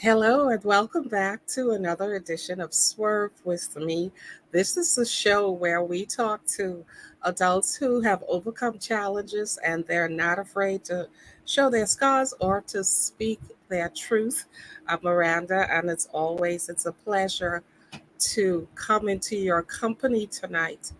Hello and welcome back to another edition of Swerve with me. This is the show where we talk to adults who have overcome challenges and they're not afraid to show their scars or to speak their truth. I'm Miranda, and as always, it's a pleasure to come into your company tonight.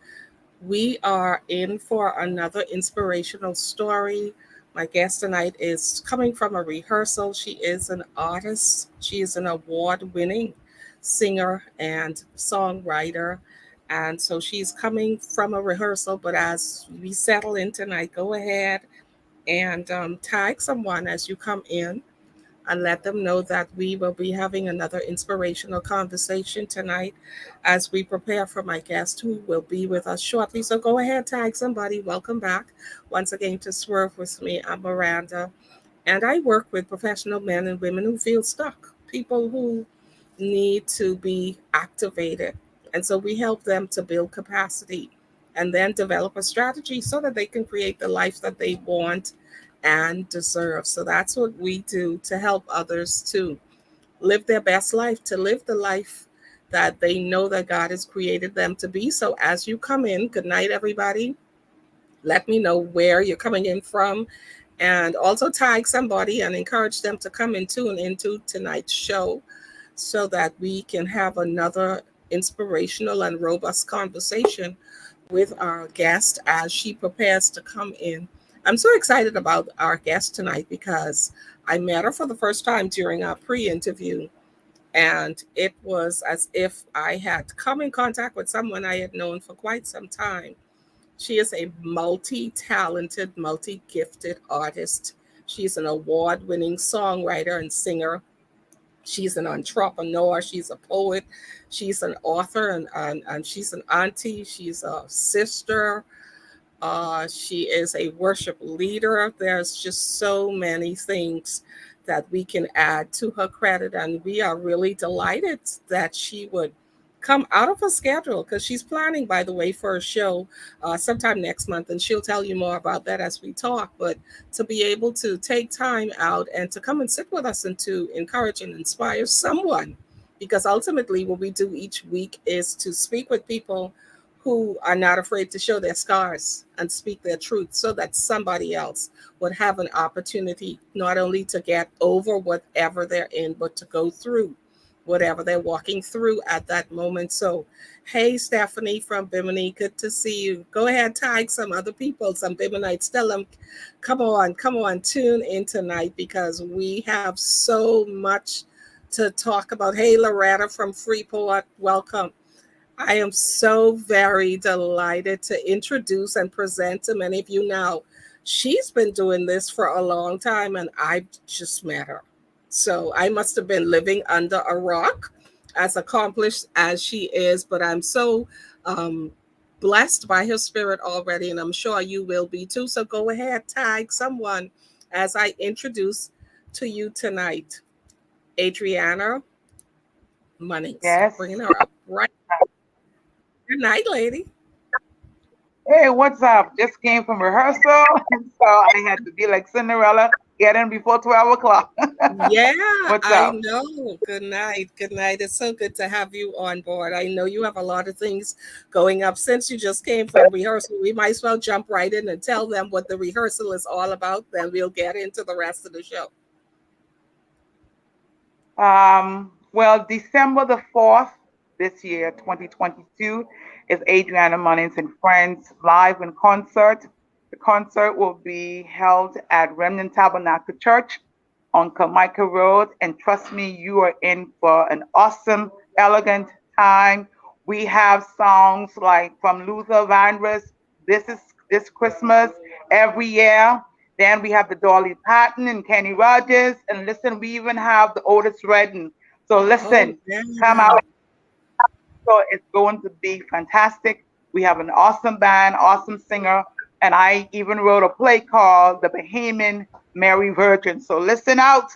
We are in for another inspirational story. My guest tonight is coming from a rehearsal. She is an artist, she is an award winning singer and songwriter. And so she's coming from a rehearsal. But as we settle in tonight, go ahead and tag someone as you come in and let them know that we will be having another inspirational conversation tonight as we prepare for my guest who will be with us shortly. So go ahead, tag somebody. Welcome back once again to Swerve with me. I'm Miranda, and I work with professional men and women who feel stuck, people who need to be activated. And so we help them to build capacity and then develop a strategy so that they can create the life that they want and deserve. So that's what we do to help others to live their best life, to live the life that they know that God has created them to be. So as you come in, good night, everybody. Let me know where you're coming in from, and also tag somebody and encourage them to come and tune into tonight's show so that we can have another inspirational and robust conversation with our guest as she prepares to come in. I'm so excited about our guest tonight because I met her for the first time during our pre interview, and it was as if I had come in contact with someone I had known for quite some time. She is a multi talented, multi gifted artist. She's an award winning songwriter and singer. She's an entrepreneur. She's a poet. She's an author, and she's an auntie. She's a sister. She is a worship leader. There's just so many things that we can add to her credit. And we are really delighted that she would come out of her schedule because she's planning, by the way, for a show sometime next month. And she'll tell you more about that as we talk. But to be able to take time out and to come and sit with us and to encourage and inspire someone, because ultimately what we do each week is to speak with people who are not afraid to show their scars and speak their truth so that somebody else would have an opportunity not only to get over whatever they're in, but to go through whatever they're walking through at that moment. So, hey, Stephanie from Bimini, good to see you. Go ahead, tag some other people, some Biminites. Tell them, come on, tune in tonight because we have so much to talk about. Hey, Loretta from Freeport, welcome. I am so very delighted to introduce and present to many of you now. She's been doing this for a long time, and I just met her. So I must have been living under a rock, as accomplished as she is. But I'm so um, blessed by her spirit already, and I'm sure you will be too. So go ahead, tag someone as I introduce to you tonight, Adrianna Munnings. Yes. Bringing her up right. Good night, lady. Hey, what's up? Just came from rehearsal, so I had to be like Cinderella, get in before 12 o'clock. Yeah, What's I up? know. Good night. Good night. It's so good to have you on board. I know you have a lot of things going up since you just came from rehearsal. We might as well jump right in and tell them what the rehearsal is all about. Then we'll get into the rest of the show. Well, December the 4th this year, 2022, is Adrianna Munnings and Friends live in concert. The concert will be held at Remnant Tabernacle Church on Carmichael Road. And trust me, you are in for an awesome, elegant time. We have songs like from Luther Vandross, This is This Christmas, Every Year. Then we have the Dolly Parton and Kenny Rogers. And listen, we even have the Otis Redding. So Oh, listen, come yeah. out. So it's going to be fantastic. We have an awesome band, awesome singer. And I even wrote a play called The Bahamian Mary Virgin. So listen out.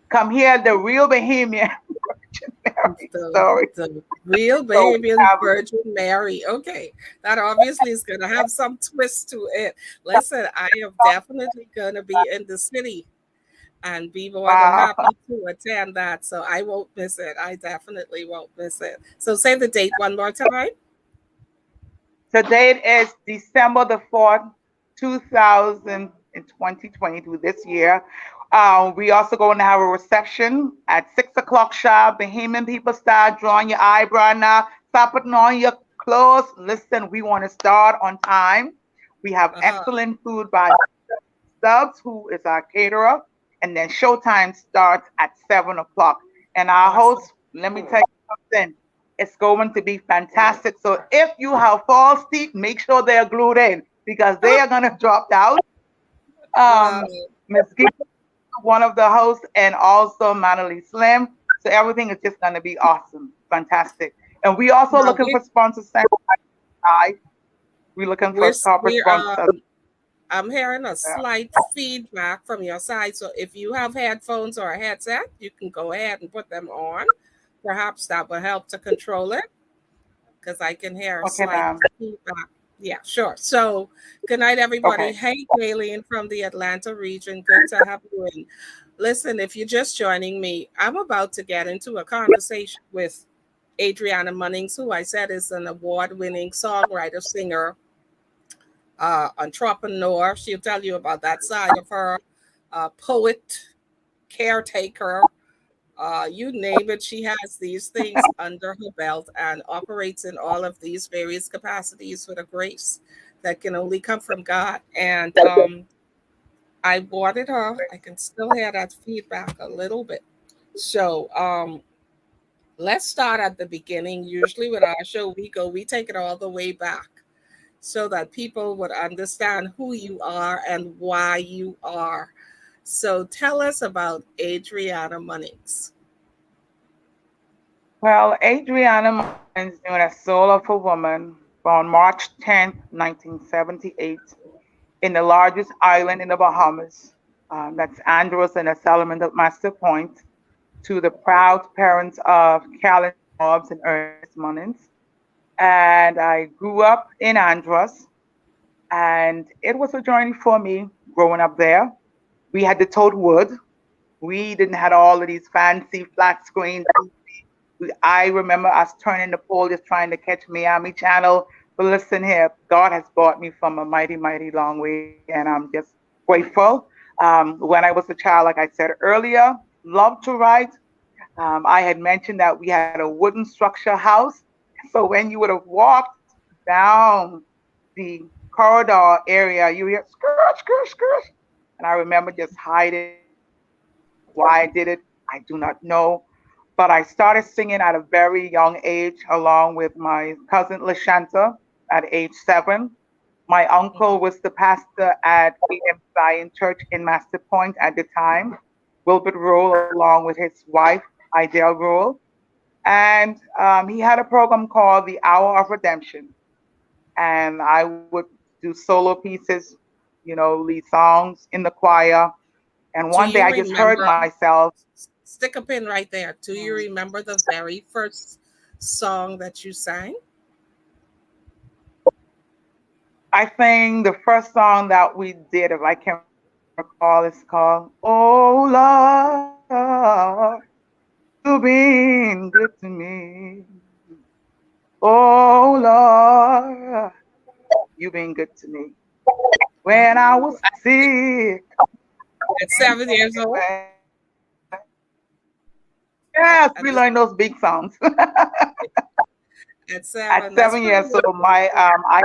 Come hear the real Bahamian Virgin Mary story. The real So we Bahamian have Virgin Mary. Okay, that obviously is going to have some twist to it. Listen, I am definitely going to be in the city and be more than Wow. happy to attend that. So I won't miss it. I definitely won't miss it. So say the date one more time. The date is December the 4th, 2022, this year. We also going to have a reception at 6 o'clock sharp. Bahamian people start drawing your eyebrow now. Start putting on your clothes. Listen, we want to start on time. We have Uh-huh. excellent food by Stubbs, who is our caterer. And then showtime starts at 7 o'clock. And our Awesome. host, let me tell you something, it's going to be fantastic. So if you have false teeth, make sure they're glued in because they are going to drop out. Wow. Miss Gibbs, one of the hosts, and also Manali Slim. So everything is just going to be awesome, fantastic. And we also Now looking for sponsors. We're looking for corporate we're sponsors. I'm hearing a slight feedback from your side. So if you have headphones or a headset, you can go ahead and put them on. Perhaps that will help to control it because I can hear a Okay, slight ma'am. feedback. Yeah, sure. So good night, everybody. Okay. Hey, Galen from the Atlanta region. Good to have you in. Listen, if you're just joining me, I'm about to get into a conversation with Adrianna Munnings, who I said is an award-winning songwriter, singer, entrepreneur. She'll tell you about that side of her, poet, caretaker, you name it. She has these things under her belt and operates in all of these various capacities with a grace that can only come from God. And I wanted her. I can still hear that feedback a little bit. So let's start at the beginning. Usually with our show, we take it all the way back so that people would understand who you are and why you are. So tell us about Adrianna Munnings. Well, Adrianna Munnings, known as Soul of a Woman, born March 10th, 1978, in the largest island in the Bahamas. That's Andros and the settlement of Master Point, to the proud parents of Callan Hobbs and Ernest Munnings. And I grew up in Andros, and it was a journey for me growing up there. We had the tote wood. We didn't have all of these fancy flat screen. I remember us turning the pole just trying to catch Miami Channel. But listen here, God has brought me from a mighty, mighty long way, and I'm just grateful. When I was a child, like I said earlier, loved to write. I had mentioned that we had a wooden structure house. So when you would have walked down the corridor area, you hear skirt, skirt, skirt. And I remember just hiding in the closet. Why I did it, I do not know. But I started singing at a very young age, along with my cousin Lashanta at age 7. My uncle was the pastor at A.M. Zion Church in Master Point at the time, Wilbert Roll, along with his wife, Idell Roll. And he had a program called The Hour of Redemption. And I would do solo pieces, lead songs in the choir. And Do one day you I just heard remember? myself. Stick a pin right there. Do you remember the very first song that you sang? I think the first song that we did, if I can recall, is called "Oh Lord, You've Been Good to Me." Oh Lord, you've been good to me. When I Oh, was sick, at 7 years old. yes, At, we the, learned those big songs at at seven. That's 7 years. pretty. So I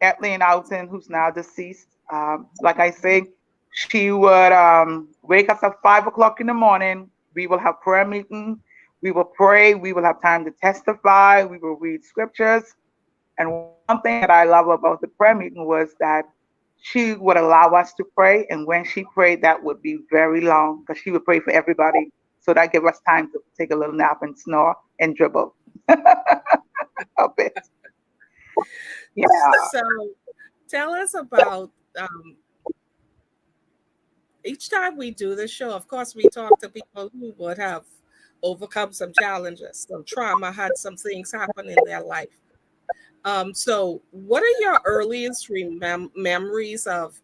Kathleen Alton, who's now deceased. Like I say, she would wake us up 5 o'clock in the morning. We will have prayer meeting. We will pray. We will have time to testify. We will read scriptures. And one thing that I love about the prayer meeting was that she would allow us to pray. And when she prayed, that would be very long because she would pray for everybody. So that gave us time to take a little nap and snore and dribble a bit. Yeah. So tell us about each time we do this show. Of course, we talk to people who would have overcome some challenges, some trauma, had some things happen in their life. So what are your earliest memories of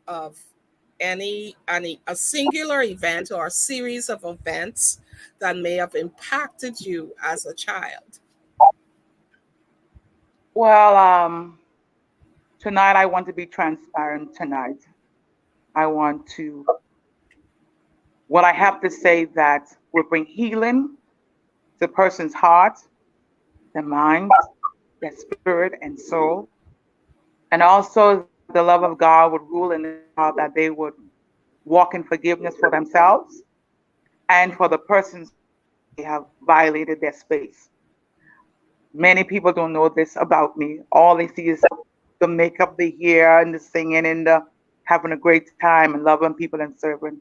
any a singular event or a series of events that may have impacted you as a child? Well, tonight I want to be transparent tonight. I want to, what I have to say that will bring healing to a person's heart, their mind, their spirit, and soul. And also that the love of God would rule in their heart, that they would walk in forgiveness for themselves and for the persons they have violated their space. Many people don't know this about me. All they see is the makeup, the hair, and the singing, and the having a great time and loving people and serving.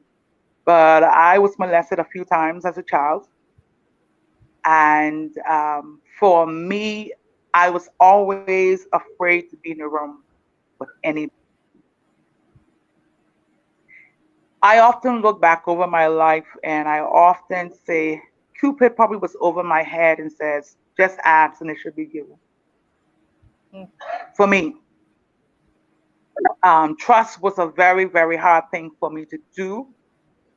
But I was molested a few times as a child. And for me, I was always afraid to be in a room with any. I often look back over my life and I often say, Cupid probably was over my head and says, just ask and it should be given. Mm. For me, trust was a very, very hard thing for me to do.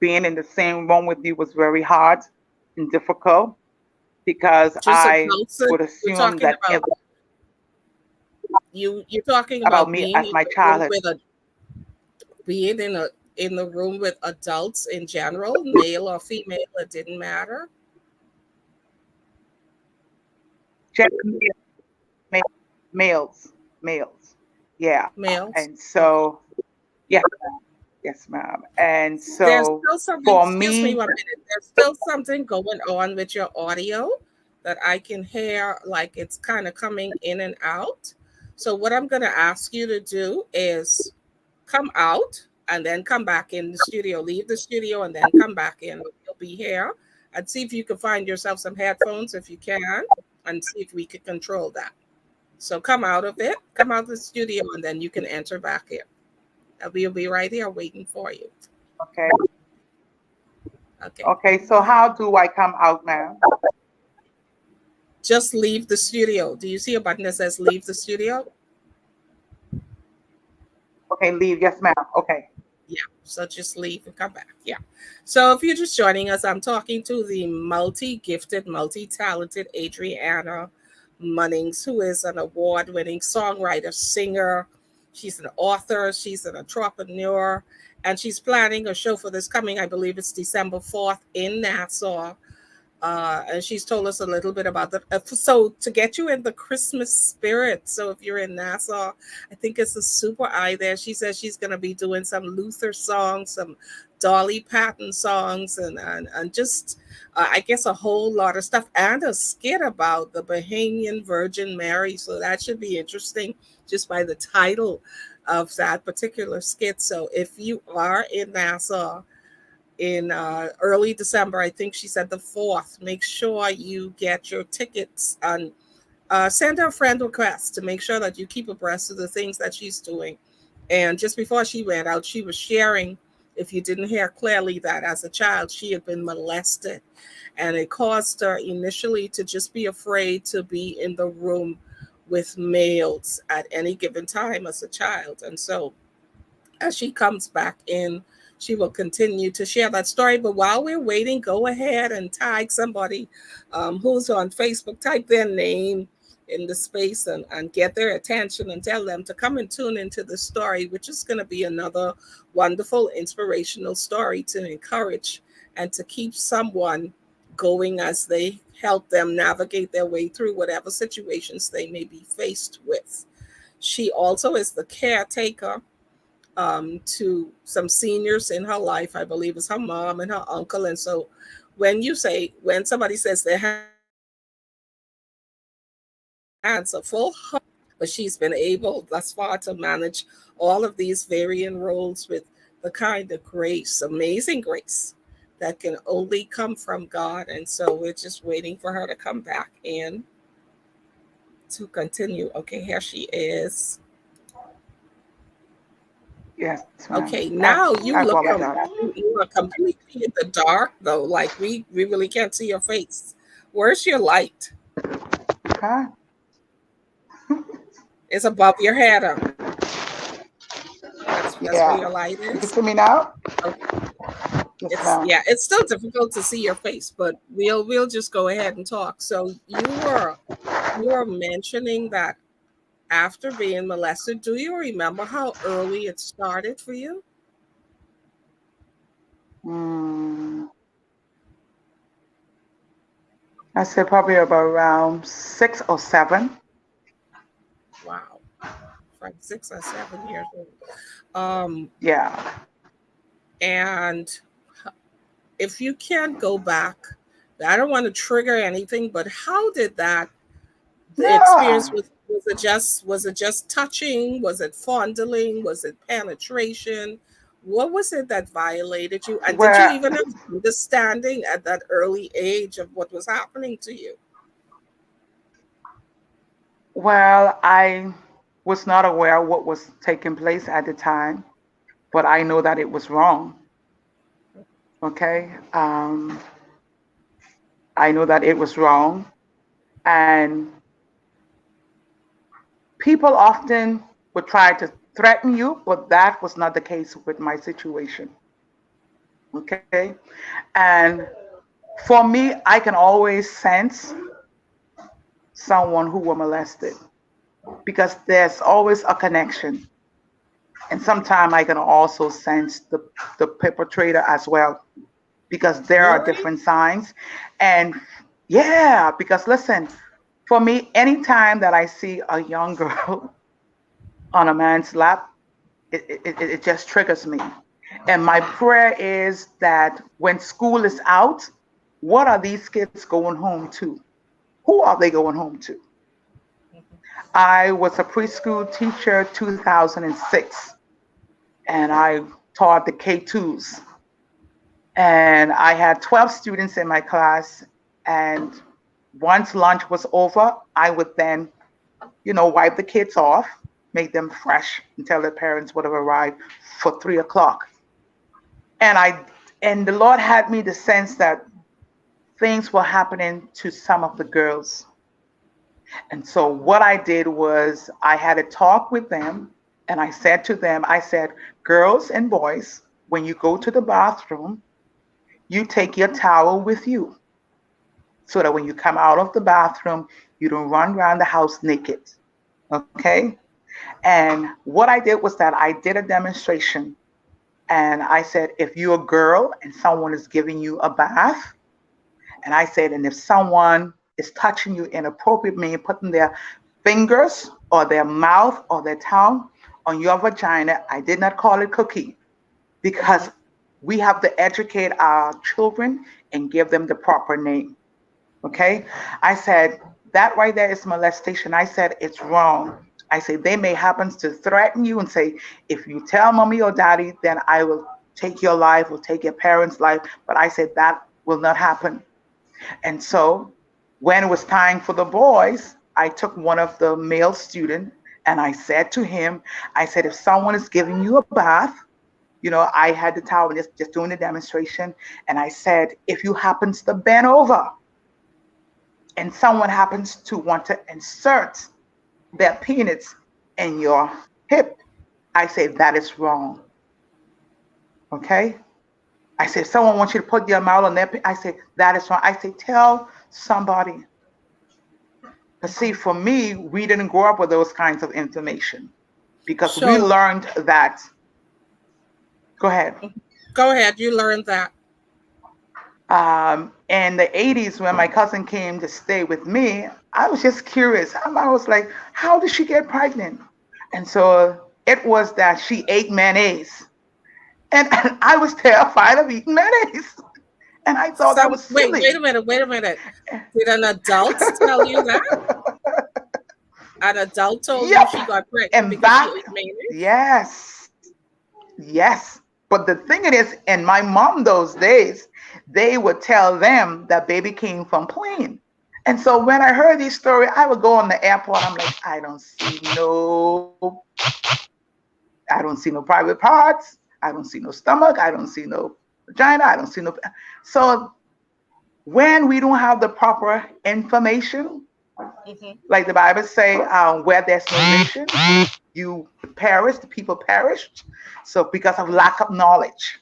Being in the same room with you was very hard and difficult because Just I adults would you're assume talking that about, you're talking about about me being as in my the room childhood. with a being in the room with adults in general, male or female, it didn't matter. Just males, males. Yeah. Males. And Okay. so, yeah, yes, ma'am. And There's so still something, for excuse me me, 1 minute. There's still something going on with your audio that I can hear, like it's kind of coming in and out. So what I'm going to ask you to do is come out and then come back in the studio. Leave the studio and then come back in. You'll be here, and see if you can find yourself some headphones if you can, and see if we can control that. So come out of it, come out of the studio, and then you can enter back in. And we'll be right here waiting for you. okay, Okay. okay, so how do I come out, ma'am? Just leave the studio. Do you see a button that says leave the studio? Okay, leave. Yes, ma'am. Okay. Yeah. So just leave and come back. Yeah. So if you're just joining us, I'm talking to the multi gifted, multi talented Adrianna Munnings, who is an award winning songwriter, singer. She's an author, she's an entrepreneur, and she's planning a show for this coming, I believe it's December 4th in Nassau. And she's told us a little bit about that. So to get you in the Christmas spirit. So if you're in Nassau, I think it's a super eye there. She says she's going to be doing some Luther songs, some Dolly Parton songs, and just I guess a whole lot of stuff, and a skit about the Bahamian Virgin Mary. So that should be interesting just by the title of that particular skit. So if you are in Nassau in early December. I think she said the 4th. Make sure you get your tickets and send her a friend request to make sure that you keep abreast of the things that she's doing. And just before she went out, she was sharing, if you didn't hear clearly, that as a child she had been molested. And it caused her initially to just be afraid to be in the room with males at any given time as a child. And so as she comes back in, she will continue to share that story. But while we're waiting, go ahead and tag somebody who's on Facebook, type their name in the space and get their attention and tell them to come and tune into the story, which is going to be another wonderful, inspirational story to encourage and to keep someone going as they help them navigate their way through whatever situations they may be faced with. She also is the caretaker to some seniors in her life. I believe it's her mom and her uncle. And so when somebody says their hands are full, but she's been able thus far to manage all of these varying roles with the kind of grace, amazing grace that can only come from God. And so we're just waiting for her to come back in to continue. Okay, here she is. Yes, ma'am. Okay, now I apologize. you are completely in the dark though. Like we really can't see your face. Where's your light? Huh? It's above your head. That's That's where Yeah. your light You can is? see me now? Okay. Yes, ma'am. It's still difficult to see your face, but we'll just go ahead and talk. So you were mentioning that after being molested, do you remember how early it started for you? Mm, I say probably about around 6 or 7. Wow, like 6 or 7 years old. Um, Yeah. and if you can't go back, I don't want to trigger anything, but how did that the experience Yeah. was it just touching? Was it fondling? Was it penetration? What was it that violated you? And did you Where, even have understanding at that early age of what was happening to you? well, I was not aware of what was taking place at the time, but I know that it was wrong. Okay. I know that it was wrong. And people often would try to threaten you, but that was not the case with my situation. Okay. And for me, I can always sense someone who were molested because there's always a connection. And sometimes I can also sense the perpetrator as well because there are Really? different signs. And yeah, because listen, for me, anytime that I see a young girl on a man's lap, it just triggers me. And my prayer is that when school is out, what are these kids going home to? Who are they going home to? I was a preschool teacher 2006, and I taught the K2s. And I had 12 students in my class. And once lunch was over, I would then, wipe the kids off, make them fresh until their parents would have arrived for 3 o'clock. And and the Lord had me the sense that things were happening to some of the girls. And so what I did was I had a talk with them and I said to them, I said, girls and boys, when you go to the bathroom, you take your towel with you so that when you come out of the bathroom, you don't run around the house naked. Okay. And what I did was that I did a demonstration and I said, if you're a girl and someone is giving you a bath, and I said, and if someone is touching you inappropriately, putting their fingers or their mouth or their tongue on your vagina, I did not call it cookie Mm-hmm. because we have to educate our children and give them the proper name. Okay. I said, that right there is molestation. I said, it's wrong. I said, they may happen to threaten you and say, if you tell mommy or daddy, then I will take your life or take your parents' life. But I said, that will not happen. And so when it was time for the boys, I took one of the male students and I said to him, I said, if someone is giving you a bath, I had the towel just doing the demonstration. And I said, if you happen to bend over and someone happens to want to insert their penis in your hip, I say that is wrong. Okay. I say, if someone wants you to put your mouth on their, I say, that is wrong. I say, tell somebody. But see, Mm-hmm. for me, we didn't grow up with those kinds of information because we So learned that. Go ahead. go ahead. You learned that. In the 80s, when my cousin came to stay with me, I was just curious. I was like, how did she get pregnant? And so it was that she ate mayonnaise. And I was terrified of eating mayonnaise. And I thought that Some was wait silly. a minute, wait a minute. Did an adult tell you that? An adult told you Yep. she got pregnant And because she back, ate mayonnaise? yes, yes. But the thing it is, in my mom those days, they would tell them that baby came from plane. And so when I heard this story, I would go on the airport. I'm like, I don't see no private parts. I don't see no stomach. I don't see no vagina. I don't see no. So when we don't have the proper information, Mm-hmm. like the Bible say, where there's no vision, you perished, the people perished. So because of lack of knowledge,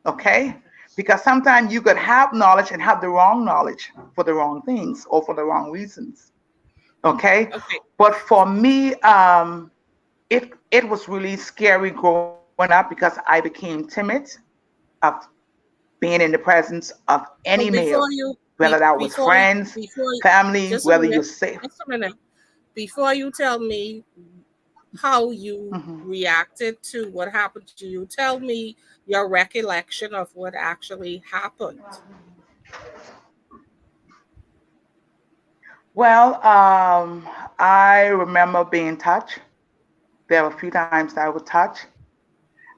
okay? Because sometimes you could have knowledge and have the wrong knowledge for the wrong things or for the wrong reasons, okay? Okay. But for me, it was really scary growing up because I became timid of being in the presence of any So male, before you whether that was before friends, before family, just a whether you minute, say. just a minute. Before you tell me how you Mhm. reacted to what happened to you, tell me your recollection of what actually happened. Well, I remember being touched. There were a few times that I would touch,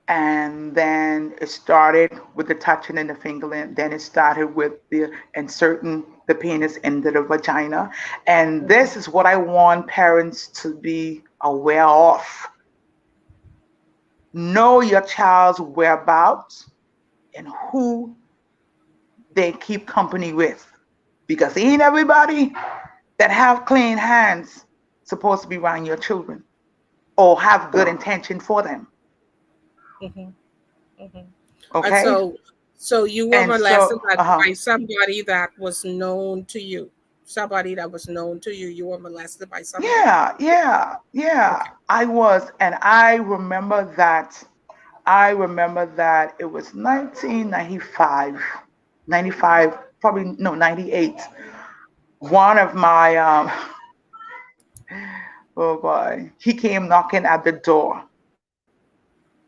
and then it started with the touching and the fingering. Then it started with the inserting the penis into the vagina. And Mhm. this is what I want parents to be aware of. Know your child's whereabouts and who they keep company with. Because ain't everybody that have clean hands supposed to be around your children or have good intention for them. Mhm. Mhm. And Okay? so you were And molested so, by somebody that was known to you. Somebody that was known to you. You were molested by somebody. yeah. Okay. I was, and I remember that. I remember that it was 1995, 95, probably no, 98. One of my, oh boy, he came knocking at the door.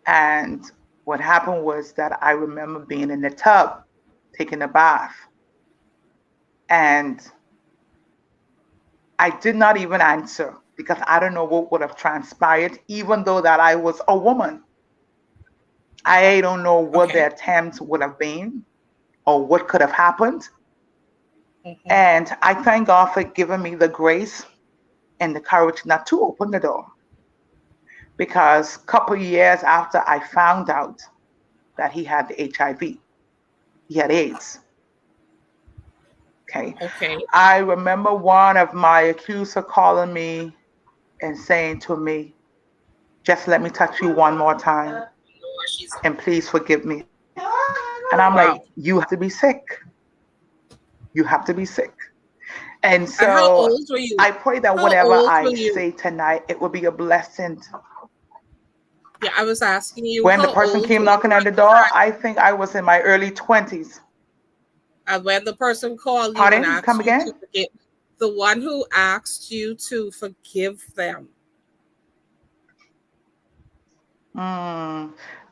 And what happened was that I remember being in the tub, taking a bath. And I did not even answer because I don't know what would have transpired, even though that I was a woman. I don't know what Okay. the attempt would have been or what could have happened. Mhm. And I thank God for giving me the grace and the courage not to open the door. Because a couple of years after I found out that he had the HIV, he had AIDS. Okay. Okay. I remember one of my accuser calling me and saying to me, just let me touch you one more time and please forgive me. And I'm like, Wow. you have to be sick. You have to be sick. And And how so old were you? I pray that How whatever old I were you? say tonight, it will be a blessing. Yeah, I was asking you When the how person old came were you knocking at at the the door, time? I think I was in my early 20s. When the person called you and Pardon? Come asked you to again? forgive, the one who asked you to forgive them.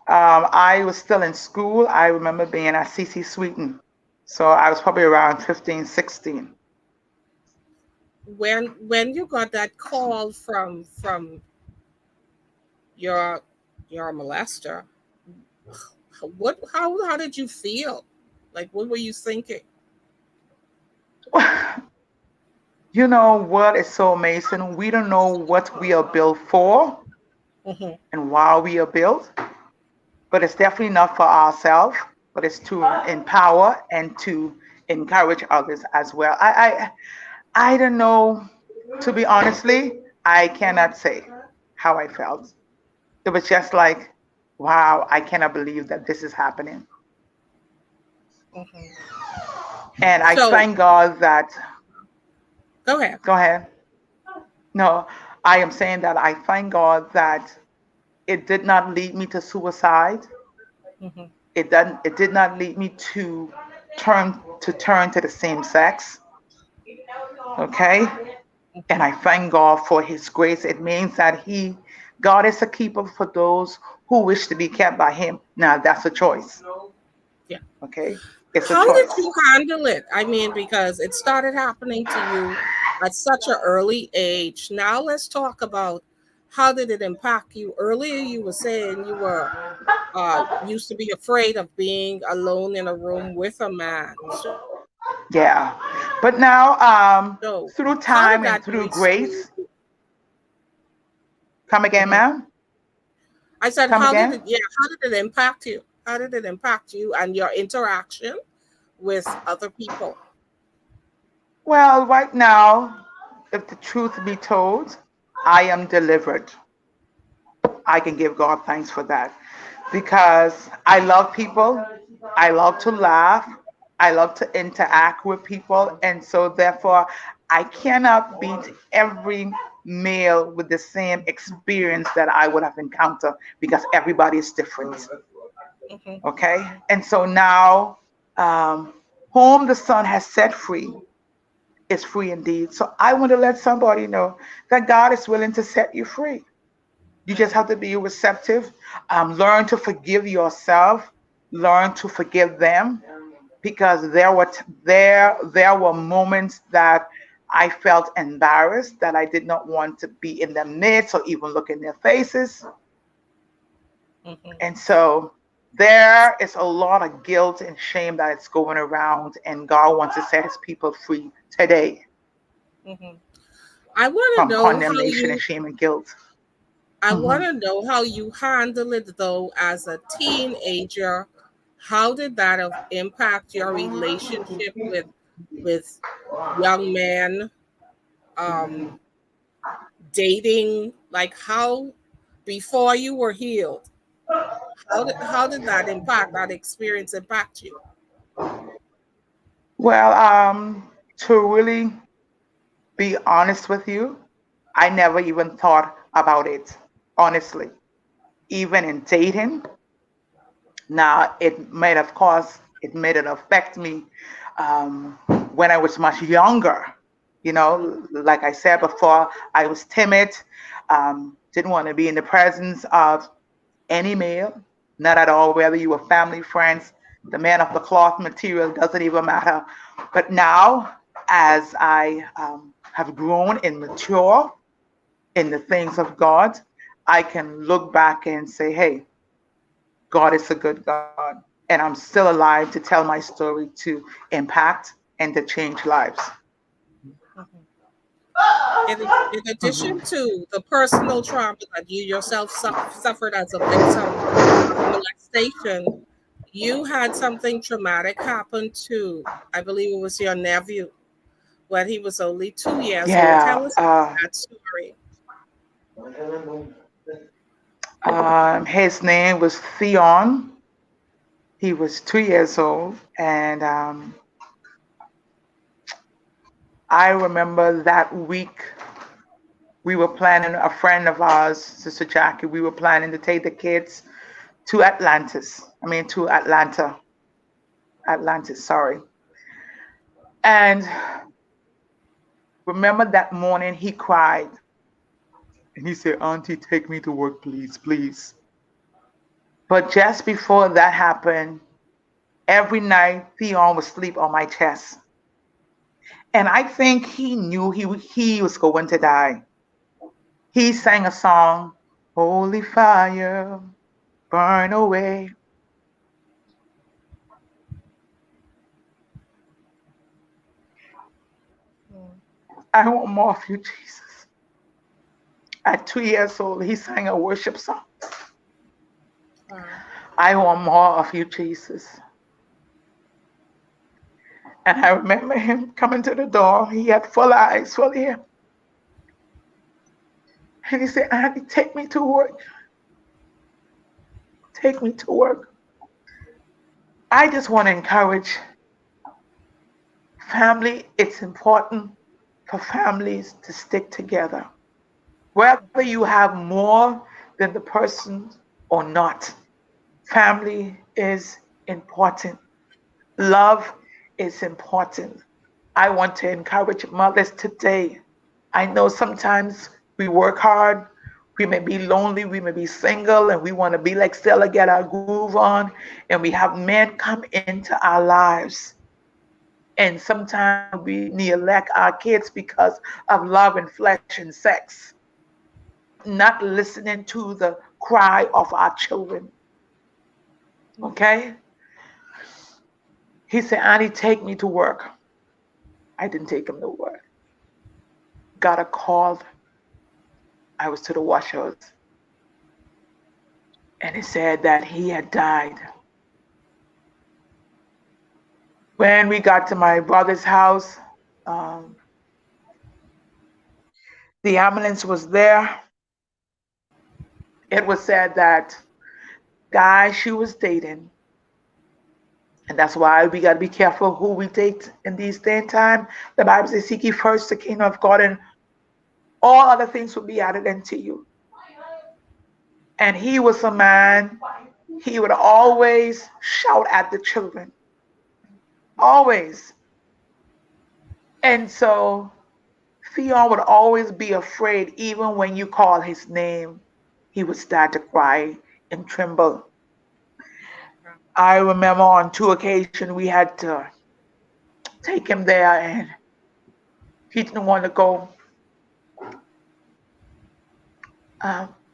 I was still in school. I remember being at CC Sweeten. So I was probably around 15, 16. When you got that call from your your molester, how did you feel? Like what were you thinking? You know what is so amazing? We don't know what we are built for Hmm. and why we are built, but it's definitely not for ourselves, but it's to empower and to encourage others as well. I don't know. To be honestly, I cannot say how I felt. It was just like, wow, I cannot believe that this is happening. Hmm. And I So thank God that, go ahead. go ahead. No, I am saying that I thank God that it did not lead me to suicide. Hmm. It did not lead me to turn to the same sex. Okay? And Hmm. I thank God for his grace. It means that God is a keeper for those who wish to be kept by him. Now that's a choice. Yeah. Okay? It's a How did choice. you handle it? I mean, because it started happening to you at such an early age. Now let's talk about how did it impact you. Earlier, you were saying you were used to be afraid of being alone in a room with a man. Yeah. But now, So through how did time and that through experience? grace, come again, Mhm. ma'am? I said, Come how did it? again? Yeah, how did it impact you? How did it impact you and your interaction with other people? Well, right now, if the truth be told, I am delivered. I can give God thanks for that because I love people. I love to laugh. I love to interact with people. And so, therefore, I cannot beat every male with the same experience that I would have encountered because everybody is different. Mhm. Okay. And so now, um, whom the Son has set free is free indeed. So I want to let somebody know that God is willing to set you free. You just Mhm. have to be receptive. Learn to forgive yourself. Learn to forgive them, because there were moments that I felt embarrassed that I did not want to be in their midst or even look in their faces. Mhm. And so there is a lot of guilt and shame that is going around, and God wants to set His people free today Mhm. I want to from know how condemnation and you. shame and guilt. I want Mhm. to know how you handle it though as a teenager. How did that impact your relationship with young men? Um, Dating, like how before you were healed, how did that experience impact you? Well, to really be honest with you, I never even thought about it, honestly. Even in dating, now it made, of course, it made it affect me um, when I was much younger. Like I said before, I was timid, didn't want to be in the presence of any male, not at all, whether you were family, friends, the man of the cloth material, doesn't even matter. But now, as I have grown and mature in the things of God, I can look back and say, hey, God is a good God. And I'm still alive to tell my story to impact and to change lives. Mhm. In addition to the personal trauma that you yourself suffered as a victim of molestation, you had something traumatic happen to, I believe it was your nephew, when he was only 2 years old. Yeah. Tell us about that story. His name was Theon. He was 2 years old. And I remember that week we were planning, a friend of ours, Sister Jackie, we were planning to take the kids to to Atlantis, sorry. And remember that morning he cried and he said, Auntie, take me to work, please, please. But just before that happened, every night Theon would sleep on my chest. And I think he knew he was going to die. He sang a song, Holy Fire, burn away. Mm. I want more of you, Jesus. At 2 years old, he sang a worship song. Wow. I want more of you, Jesus. And I remember him coming to the door. He had full eyes, full ear. And he said, Auntie, take me to work. Take me to work. I just want to encourage family. It's important for families to stick together. Whether you have more than the person or not, family is important. Love is important. I want to encourage mothers today. I know sometimes we work hard, we may be lonely, we may be single, and we want to be like Stella, get our groove on, and we have men come into our lives. And sometimes we neglect our kids because of love and flesh and sex, not listening to the cry of our children. Okay? He said, Auntie, take me to work. I didn't take him to work. Got a call. I was to the washers. And it said that he had died. When we got to my brother's house, um, the ambulance was there. It was said that the guy she was dating, and that's why we got to be careful who we date in these day and time. The Bible says, seek ye first the kingdom of God, and all other things will be added unto you. And he was a man, he would always shout at the children, always. And so Theon would always be afraid, even when you call his name, he would start to cry and tremble. I remember on two occasions we had to take him there, and he didn't want to go.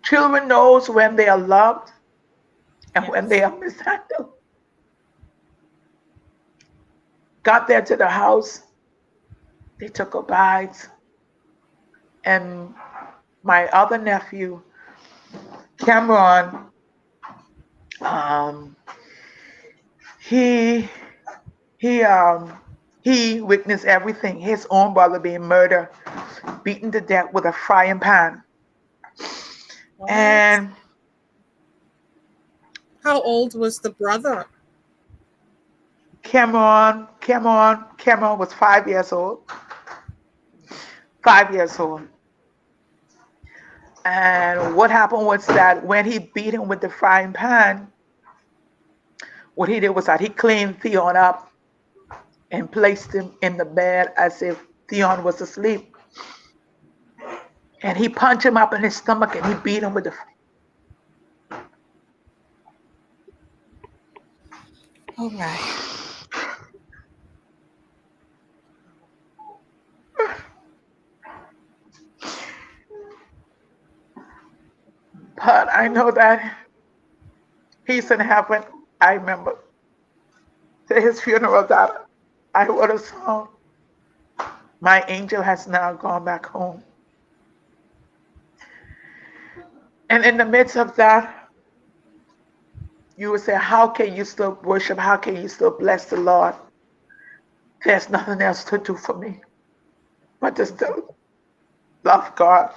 Children knows when they are loved and when they Yes. are mishandled. Got there to the house, they took a bite, and my other nephew, Cameron, um, he he um, he witnessed everything. His own brother being murdered, beaten to death with a frying pan, What? and How old was the brother? Cameron was 5 years old. 5 years old. And what happened was that when he beat him with the frying pan, what he did was that he cleaned Theon up and placed him in the bed as if Theon was asleep. And he punched him up in his stomach and he beat him with the. All right. But I know that he's in heaven. I remember to his funeral that I would have sung, "My angel has now gone back home." And in the midst of that, you would say, how can you still worship? How can you still bless the Lord? There's nothing else to do for me but to still love God.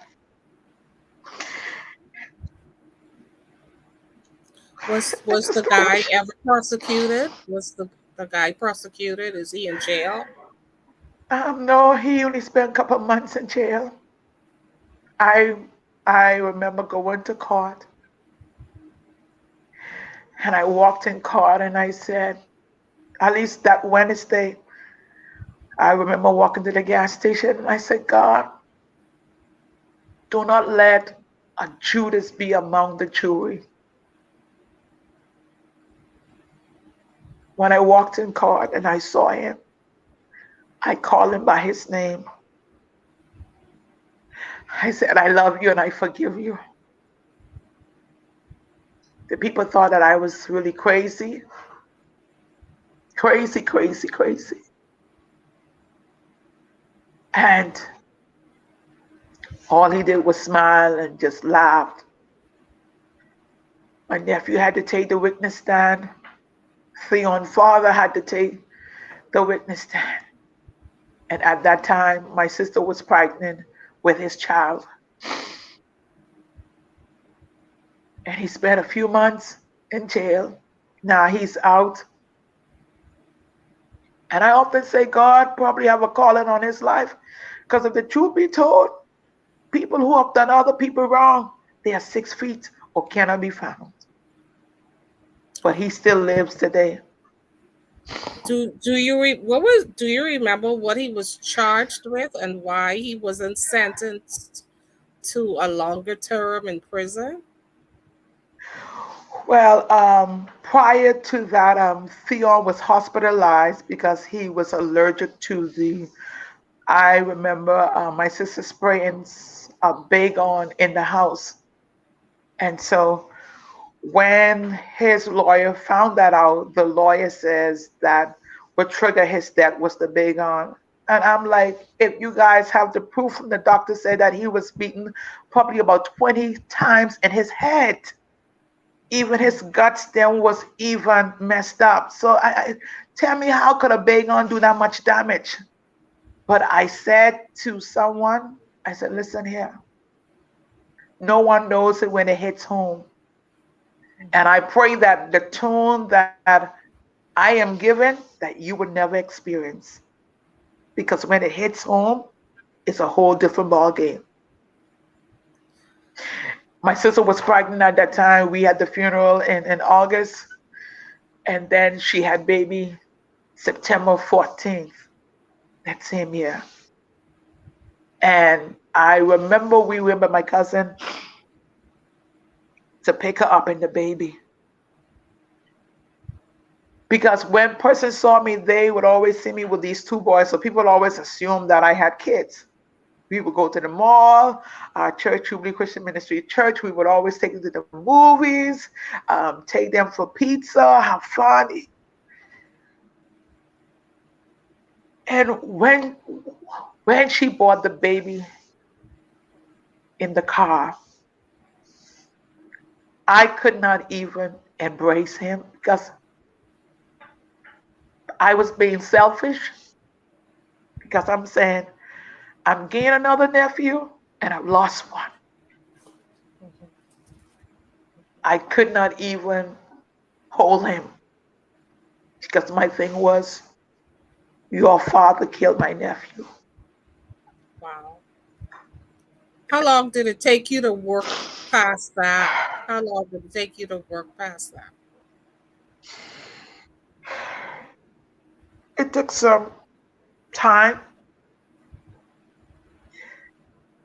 And Was just the to guy worship. ever prosecuted? Was the guy prosecuted? Is he in jail? No, he only spent a couple months in jail. I I remember going to court, and I walked in court and I said, at least that Wednesday, I remember walking to the gas station and I said, God, do not let a Judas be among the jury. When I walked in court and I saw him, I called him by his name. I said, I love you and I forgive you. The people thought that I was really crazy, crazy, crazy, crazy. And all he did was smile and just laughed. My nephew had to take the witness stand. Theon's father had to take the witness stand. And at that time, my sister was pregnant with his child. And he spent a few months in jail. Now he's out. And I often say God probably have a calling on his life. Because if the truth be told, people who have done other people wrong, they are 6 feet or cannot be found. But he still lives today. Do you remember what he was charged with and why he wasn't sentenced to a longer term in prison? Well, prior to that, Theon was hospitalized because he was allergic to the. I remember my sister spraying a Baygon in the house, and so when his lawyer found that out, the lawyer says that what triggered his death was the Baygon. And I'm like, if you guys have the proof from the doctor said that he was beaten probably about 20 times in his head, even his guts then was even messed up. So tell me, how could a Baygon do that much damage? But I said to someone, I said, listen here, No one knows it when it hits home. Mhm. And I pray that the tone that I am given, that you would never experience. Because when it hits home, it's a whole different ball game. My sister was pregnant at that time. We had the funeral in August, and then she had baby September 14th that same year. And I remember we went with my cousin to pick her up and the baby. Because when person saw me, they would always see me with these two boys. So people always assumed that I had kids. We would go to the mall, our church, Jubilee Christian Ministry Church. We would always take them to the movies, take them for pizza, have fun. And when she bought the baby in the car, I could not even embrace him because I was being selfish. Because I'm saying I'm getting another nephew and I've lost one. Mhm. I could not even hold him because my thing was, your father killed my nephew. Wow. How long did it take you to work past that? How long did it take you to work past that? It took some time,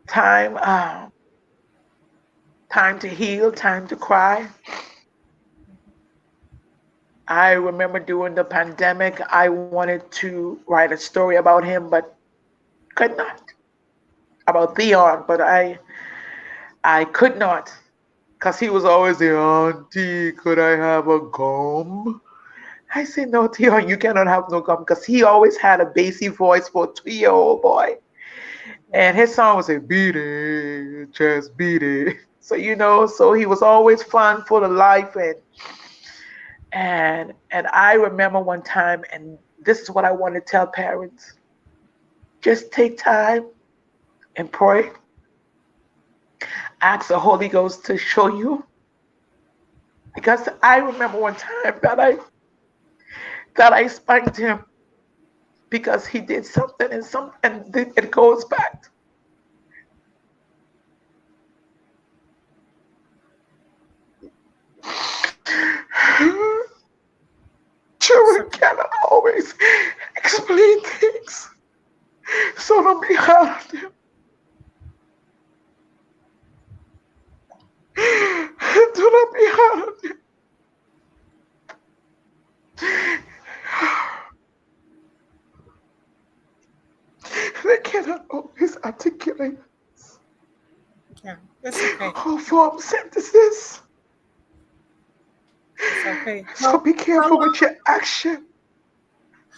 time, time to heal, time to cry. I remember during the pandemic, I wanted to write a story about him, but could not. About Theon, but I could not. Because he was always the auntie, could I have a gum? I said, no, Theon, you cannot have no gum. Because he always had a bassy voice for a 2-year-old boy. And his song was a beat it, just beat it. So so he was always fun, full of life, and I remember one time, and this is what I want to tell parents: just take time and pray. Ask the Holy Ghost to show you. Because I remember one time that I spanked him because he did something, and it goes back. It's Children okay. cannot always explain things, so don't be hard on them. Do not be hard on them. They cannot always articulate Yeah, it's okay. or form sentences. It's okay. So be How careful with long your action.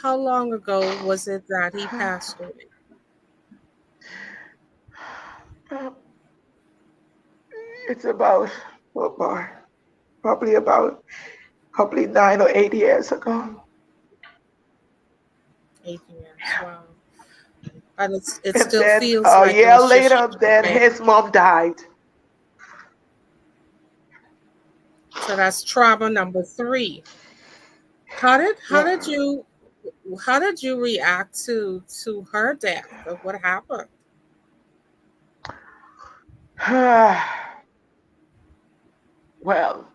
how long ago was it that he passed away? Um, it's about, oh boy, probably about probably 9 or 8 years ago. 8 years. Wow. And it And still then feels a like it year was just later, then yesterday. his mom died. So that's trauma number three. How Yeah. did you how did you react to her death? What happened? Well,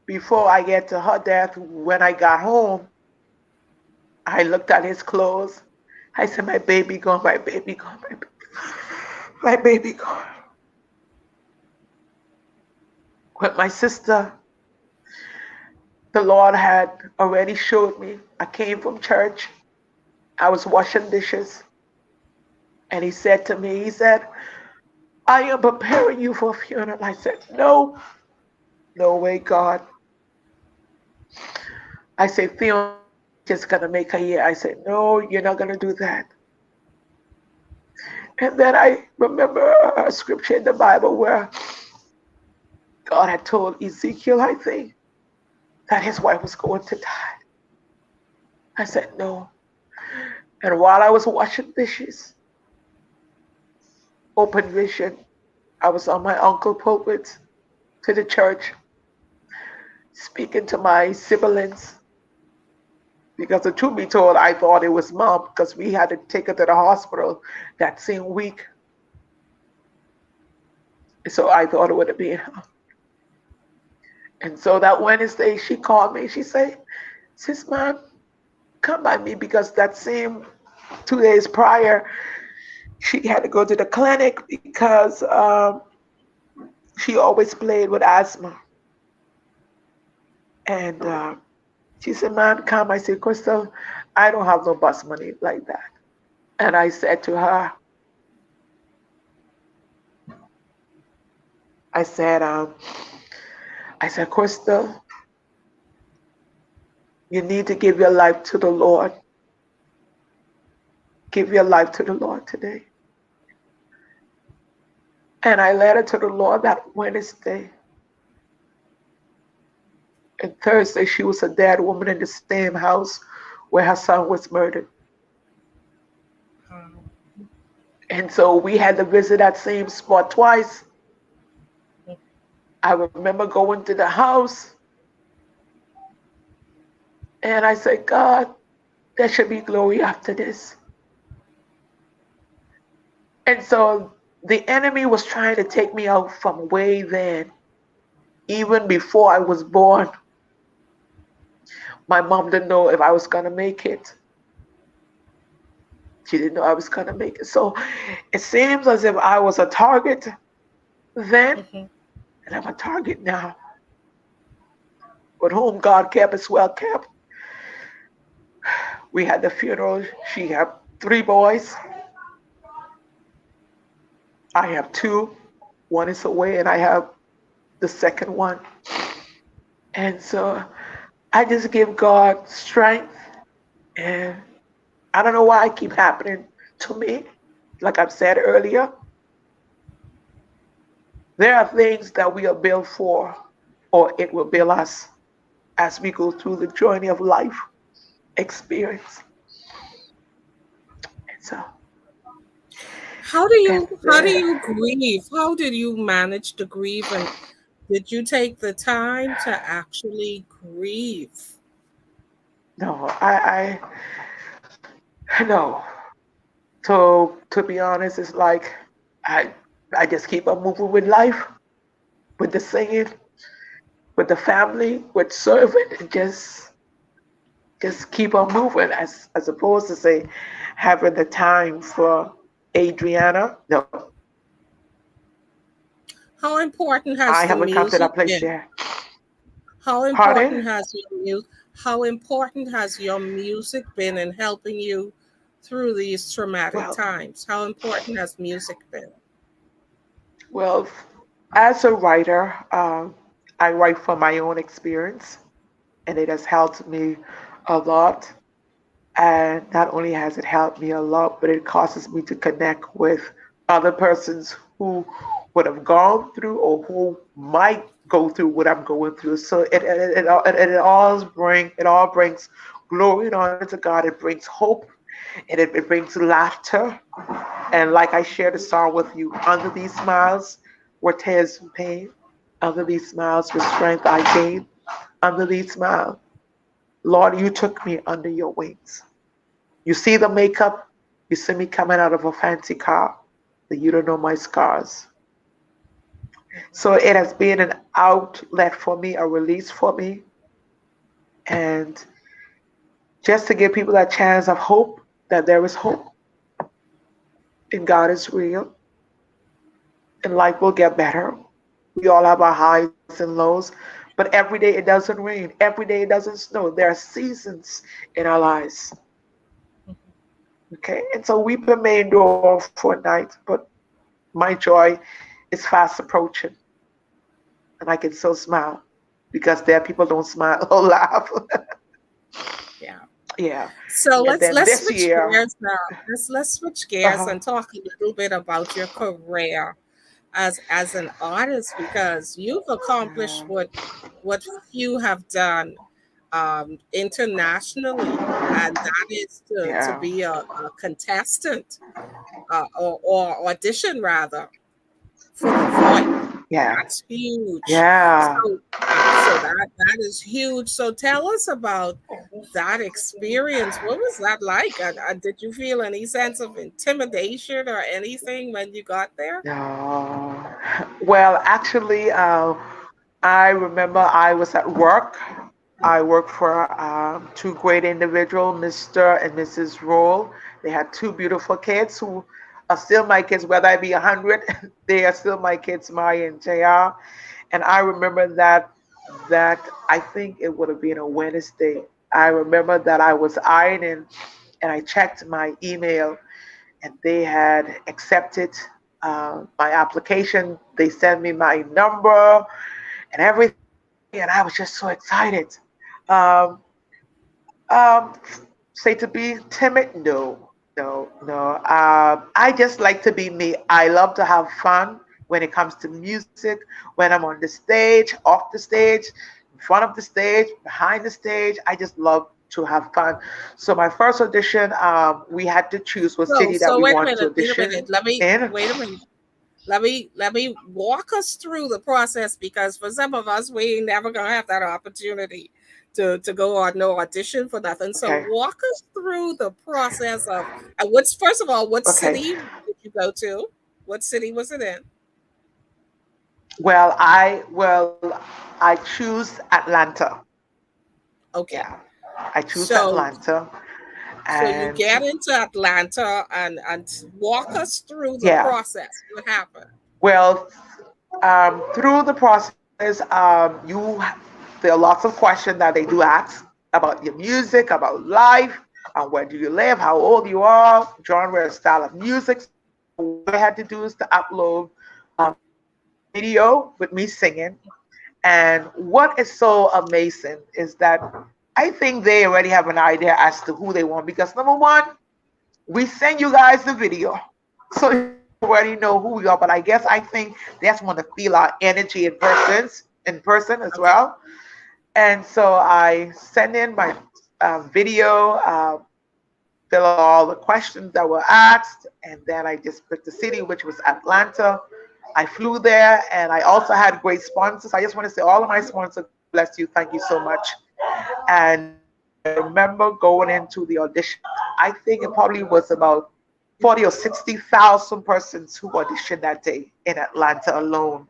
before I get to her death, when I got home, I looked at his clothes. I said, my baby gone, my baby gone, my baby gone. With my sister, the Lord had already showed me. I came from church. I was washing dishes. And he said to me, he said, I am preparing you for a funeral. I said, no, no way, God. I said, Theon just going to make a year. I said, no, you're not going to do that. And then I remember a scripture in the Bible where God had told Ezekiel, I think, that his wife was going to die. I said, no. And while I was washing dishes, open vision. I was on my uncle pulpit to the church speaking to my siblings because the truth be told, I thought it was mom because we had to take her to the hospital that same week. So I thought it would have been her. And so that Wednesday, she called me. She said, Sis, mom, come by me because that same 2 days prior, she had to go to the clinic because she always played with asthma. And she said, "Man, come." I said, "Crystal, I don't have no bus money like that." And I said to her, I said, Crystal, you need to give your life to the Lord. Give your life to the Lord today. And I led her to the Lord that Wednesday. And Thursday, she was a dead woman in the same house where her son was murdered. Um, And so we had to visit that same spot twice. I remember going to the house and I said, God, there should be glory after this. And so the enemy was trying to take me out from way then. Even before I was born, my mom didn't know if I was going to make it. She didn't know I was going to make it. So it seems as if I was a target then, mhm. and I'm a target now. But whom God kept is well kept. We had the funeral. She had 3 boys. I have two. One is away, and I have the second one. And so I just give God strength. And I don't know why it keep happening to me. Like I've said earlier, there are things that we are built for, or it will build us as we go through the journey of life experience. And so, and How do you grieve? How did you manage to grieve, and did you take the time to actually grieve? no, no. To be honest, it's like I, I just keep on moving with life, with the singing, with the family, with serving, and just keep on moving as opposed to say having the time for Adrianna. No, How important I has the haven't come to music that place been? yet. How Pardon? important has your how important has your music been in helping you through these traumatic Well, times? How important has music been? well, as a writer, I write from my own experience, and it has helped me a lot. And not only has it helped me a lot, but it causes me to connect with other persons who would have gone through or who might go through what I'm going through. So it all brings glory and honor to God. It brings hope and it brings laughter. And like I shared a song with you, under these smiles were tears and pain. Under these smiles was strength I gained. Under these smiles, Lord, you took me under your wings. You see the makeup, you see me coming out of a fancy car, but you don't know my scars. So it has been an outlet for me, a release for me, and just to give people that chance of hope that there is hope and God is real and life will get better. We all have our highs and lows, but every day it doesn't rain, every day it doesn't snow. There are seasons in our lives. Okay, and so weeping may endure for a night, but my joy is fast approaching, and I can still smile because there people don't smile or laugh. Yeah. Yeah, So and then let's this switch year, gears now. Let's switch gears uh-huh, and talk a little bit about your career as an artist, because you've accomplished yeah, what few have done internationally, and that is to yeah, be a contestant or audition rather for the voice. Yeah. That's huge. Yeah. So that is huge. So tell us about that experience. What was that like? Did you feel any sense of intimidation or anything when you got there? No. Well, actually, I remember I was at work. I worked for two great individuals, Mr. and Mrs. Roll. They had two beautiful kids who are still my kids, whether I be 100, they are still my kids, Maya and JR. And I remember that I think it would have been a Wednesday. I remember that I was ironing and I checked my email and they had accepted my application. They sent me my number and everything, and I was just so excited. Um, um, Say to be timid? No, no, no. I just like to be me. I love to have fun when it comes to music, when I'm on the stage, off the stage, in front of the stage, behind the stage. I just love to have fun. So my first audition, we had to choose what So city that so we wait a want to minute, wait a minute. audition in. Wait a minute. Let me walk us through the process because for some of us we ain't never gonna have that opportunity to go on no audition for nothing. So Okay, walk us through the process of what's first of all, what okay. city did you go to? What city was it in? Well, I choose Atlanta. Okay. Yeah, I choose So Atlanta, so you and get into Atlanta and walk us through the yeah. process. What happened? Well, through the process, there are lots of questions that they do ask about your music, about life, and where do you live, how old you are, genre, style of music. So what I had to do is to upload a video with me singing. And what is so amazing is that I think they already have an idea as to who they want because number one, we send you guys the video. So you already know who we are. But I guess I think they just want to feel our energy in person as Okay. well. And so I send in my video, fill out all the questions that were asked, and then I just picked the city, which was Atlanta. I flew there, and I also had great sponsors. I just want to say all of my sponsors, God bless you, thank you so much. And I remember going into the audition. I think it probably was about 40 or 60,000 persons who auditioned that day in Atlanta alone.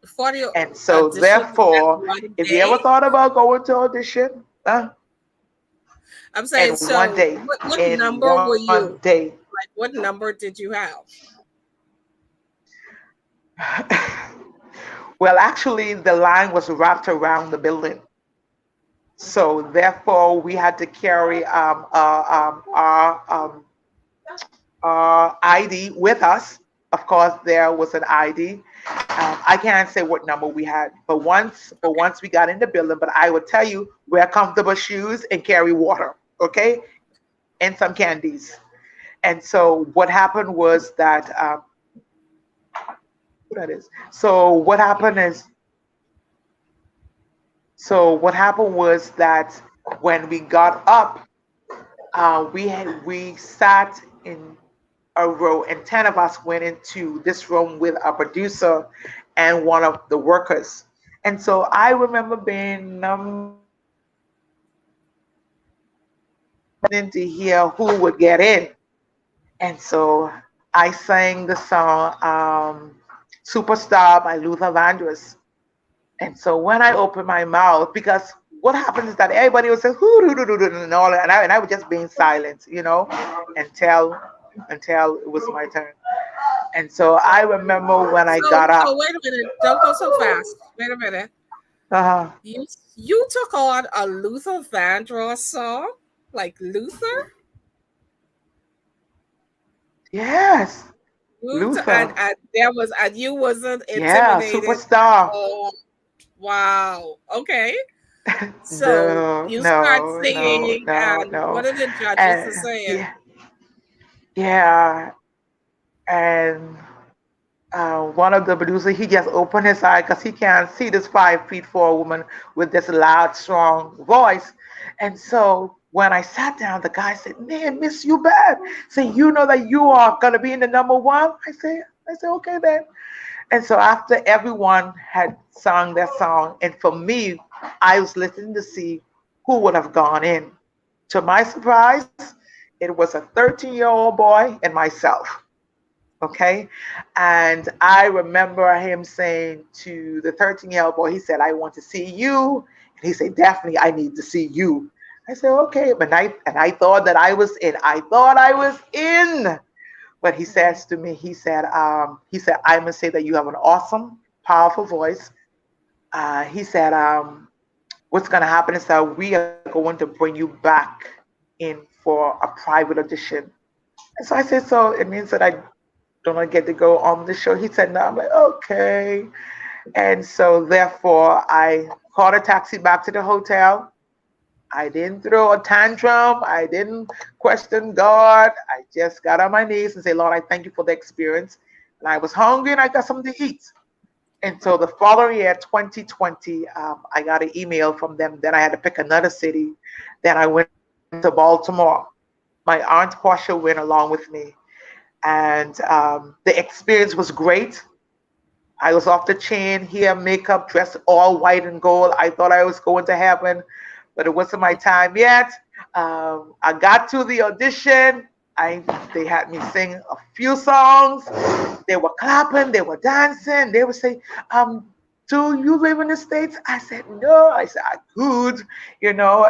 For your And so, audition that therefore, one if you day. ever thought about going to audition, I'm in saying, one so day, what in number were one you? day, Like, what number did you have? well, actually, the line was wrapped around the building. So, therefore, we had to carry our ID with us. Of course, there was an ID. I can't say what number we had, but Okay. once we got in the building, but I would tell you wear comfortable shoes and carry water, okay, and some candies. And so what happened was that that is. So what happened is so what happened was that when we got up, we sat in a row, and 10 of us went into this room with a producer and one of the workers. And so I remember being to hear who would get in. And so I sang the song Superstar by Luther Vandross. And so when I opened my mouth, because what happens is that everybody would say, hoo, doo, doo, doo, doo, and all that, and I was just being silent, until it was my turn. And so I remember when I got So up. wait a minute. Don't go so fast. Wait a minute. Uh-huh. You took on a Luther Vandross song, like Luther, Yes, Luther, Luther. and there was and you wasn't Yeah, intimidated. superstar. Oh, wow. Okay. So No, you start no, no, singing, no, and what no. are the judges And saying? yeah, yeah. And one of the producers, he just opened his eye because he can't see this 5 feet four woman with this loud, strong voice. And so when I sat down, the guy said, "Man, miss you bad. Say, you know that you are gonna be in the number one." I said, I said, okay then. And so after everyone had sung their song, and for me, I was listening to see who would have gone in. To my surprise, it was a 13-year-old boy and myself. Okay. And I remember him saying to the 13-year-old boy, he said, I want to see you. And he said, definitely, I need to see you. I said, okay. And I thought that I was in. I thought I was in. But he Mm-hmm. says to me, he said, I must say that you have an awesome, powerful voice. He said, what's going to happen is that we are going to bring you back in for a private audition. And so I said, so it means that I don't get to go on the show. He said, no. I'm like, okay. And so therefore, I called a taxi back to the hotel. I didn't throw a tantrum. I didn't question God. I just got on my knees and say, Lord, I thank you for the experience. And I was hungry and I got something to eat. And so the following year, 2020, I got an email from them. Then I had to pick another city. Then I went to Baltimore. My aunt Portia went along with me. And the experience was great. I was off the chain, hair, makeup, dressed all white and gold. I thought I was going to heaven, but it wasn't my time yet. I got to the audition. They had me sing a few songs. They were clapping, they were dancing. They would say, "Do you live in the States?" I said, "No." I said, "I could,"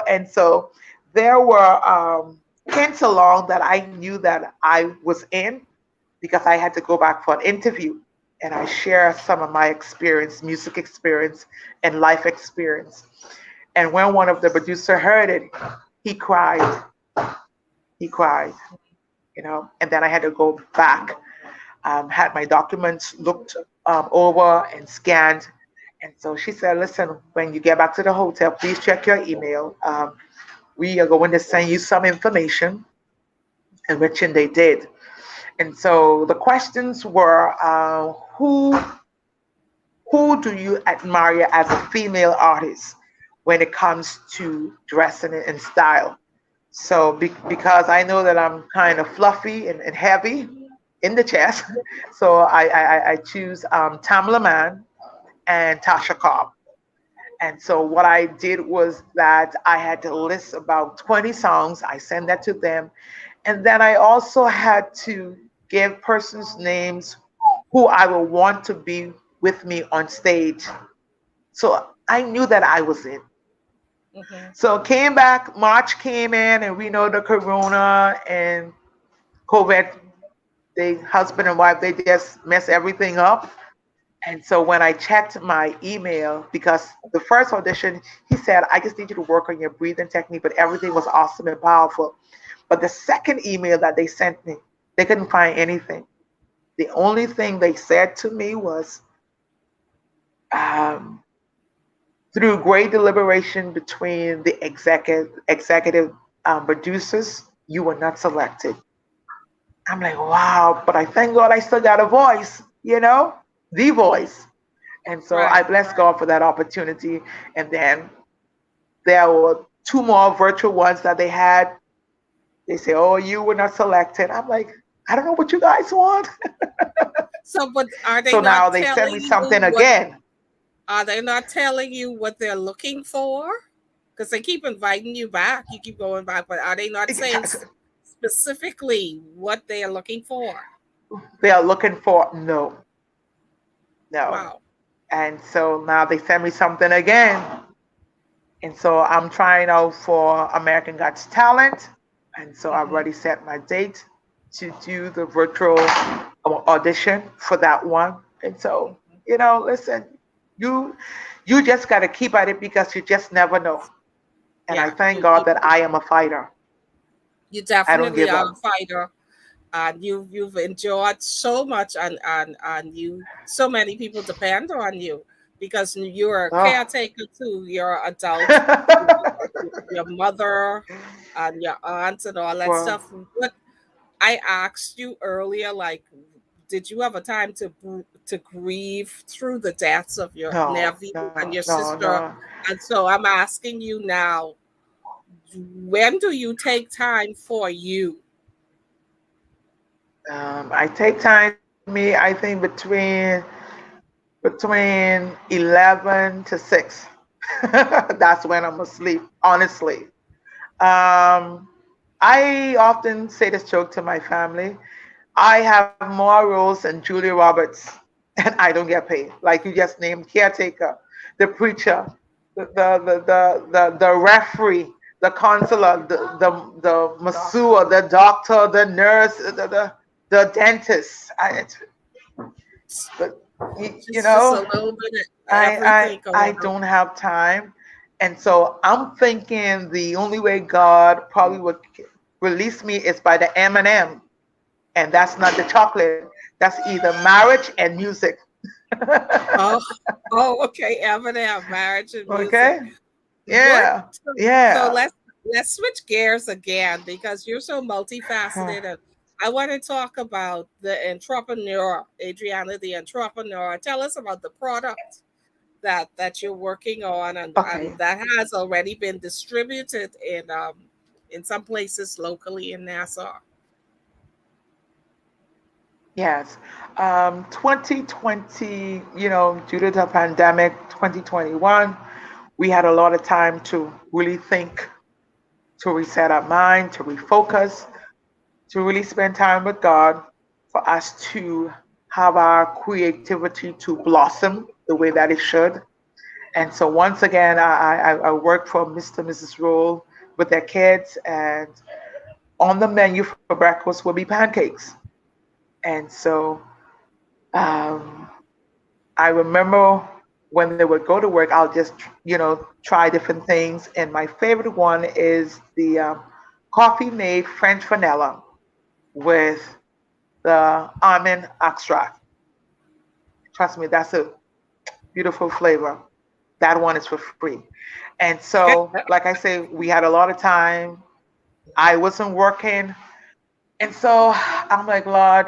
And so there were hints along that I knew that I was in because I had to go back for an interview and I share some of my experience, music experience, and life experience. And when one of the producer heard it, he cried. He cried, And then I had to go back, had my documents looked over and scanned. And so she said, listen, when you get back to the hotel, please check your email. We are going to send you some information, and which and they did. And so the questions were, who do you admire as a female artist when it comes to dressing and style? So because I know that I'm kind of fluffy and heavy in the chest, so I choose Tamla Mann and Tasha Cobb. And so what I did was that I had to list about 20 songs. I sent that to them. And then I also had to give persons names who I would want to be with me on stage. So I knew that I was in. Mm-hmm. So came back, March came in, and we know the corona and COVID, they husband and wife, they just mess everything up. And so when I checked my email, because the first audition, he said, I just need you to work on your breathing technique, but everything was awesome and powerful. But the second email that they sent me, they couldn't find anything. The only thing they said to me was, um, through great deliberation between the executive producers, you were not selected. I'm like, wow, but I thank God I still got a voice, the Mm-hmm. voice. And so I Right. bless God for that opportunity. And then there were two more virtual ones that they had. They say, oh, you were not selected. I'm like, I don't know what you guys want. So, but are they So now not they send me telling you something what? again. Are they not telling you what they're looking for? Because they keep inviting you back. You keep going back, but are they not saying specifically what they are looking for? They are looking for no, no. Wow. And so now they send me something again. And so I'm trying out for American Got Talent. And so I've Mm-hmm. already set my date to do the virtual audition for that one. And so, Mm-hmm. listen, you you just got to keep at it because you just never know. And I Yeah, thank God that I am a fighter. you I don't definitely give are a up. fighter, and you've endured so much, and you so many people depend on you because you're a Oh. caretaker to your adult, your mother, and your aunts and all that Well, stuff. What I asked you earlier, like, did you have a time to grieve through the deaths of your no, nephew no, and your no, sister? no. And so I'm asking you now, when do you take time for you? I take time me, I think between 11 to 6. That's when I'm asleep, honestly. Um, I often say this joke to my family. I have more roles than Julia Roberts, and I don't get paid. Like you just named caretaker, the preacher, the referee, the counselor, the masseur, the doctor, the nurse, the dentist. But you Just a know, little bit of I I everything going I on. don't have time, and so I'm thinking the only way God probably would release me is by the M&M, and that's not the chocolate. That's either marriage and music. Oh, oh, okay. Eminem, marriage and music. Okay? What? Yeah. So Yeah. let's switch gears again because you're so multifaceted, and I want to talk about the entrepreneur, Adriana, the entrepreneur. Tell us about the product that you're working on, and Okay. that has already been distributed in some places locally in Nassau. Yes. 2020, due to the pandemic, 2021, we had a lot of time to really think, to reset our mind, to refocus, to really spend time with God, for us to have our creativity to blossom the way that it should. And so once again, I work for Mr. and Mrs. Roll with their kids, and on the menu for breakfast will be pancakes. And so um, I remember when they would go to work, I'll just, try different things. And my favorite one is the coffee made French vanilla with the almond extract. Trust me, that's a beautiful flavor. That one is for free. And so, like I say, we had a lot of time. I wasn't working. And so I'm like, Lord,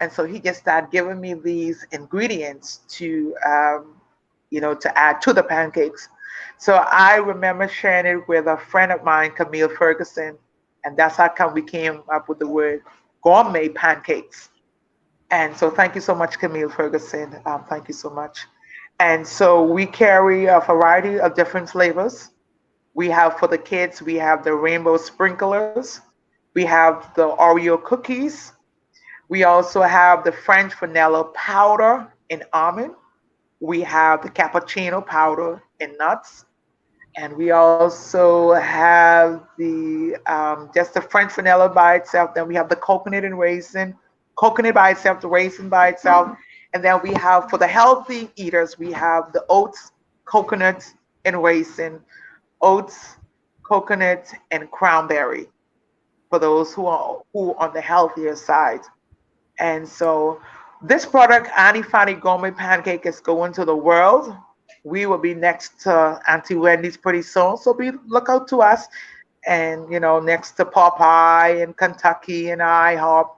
and so he just started giving me these ingredients to add to the pancakes. So I remember sharing it with a friend of mine, Camille Ferguson, and that's how come we came up with the word gourmet pancakes. And so thank you so much, Camille Ferguson. Thank you so much. And so we carry a variety of different flavors. We have for the kids, we have the rainbow sprinklers. We have the Oreo cookies. We also have the French vanilla powder in almond. We have the cappuccino powder in nuts. And we also have the just the French vanilla by itself. Then we have the coconut and raisin, coconut by itself, the raisin by itself. And then we have for the healthy eaters, we have the oats, coconut, and raisin, oats, coconut, and cranberry for those who on the healthier side. And so this product, Annie Fanny Gourmet Pancake, is going to the world. We will be next to Auntie Wendy's pretty soon. So be look out to us. And next to Popeye and Kentucky and IHOP.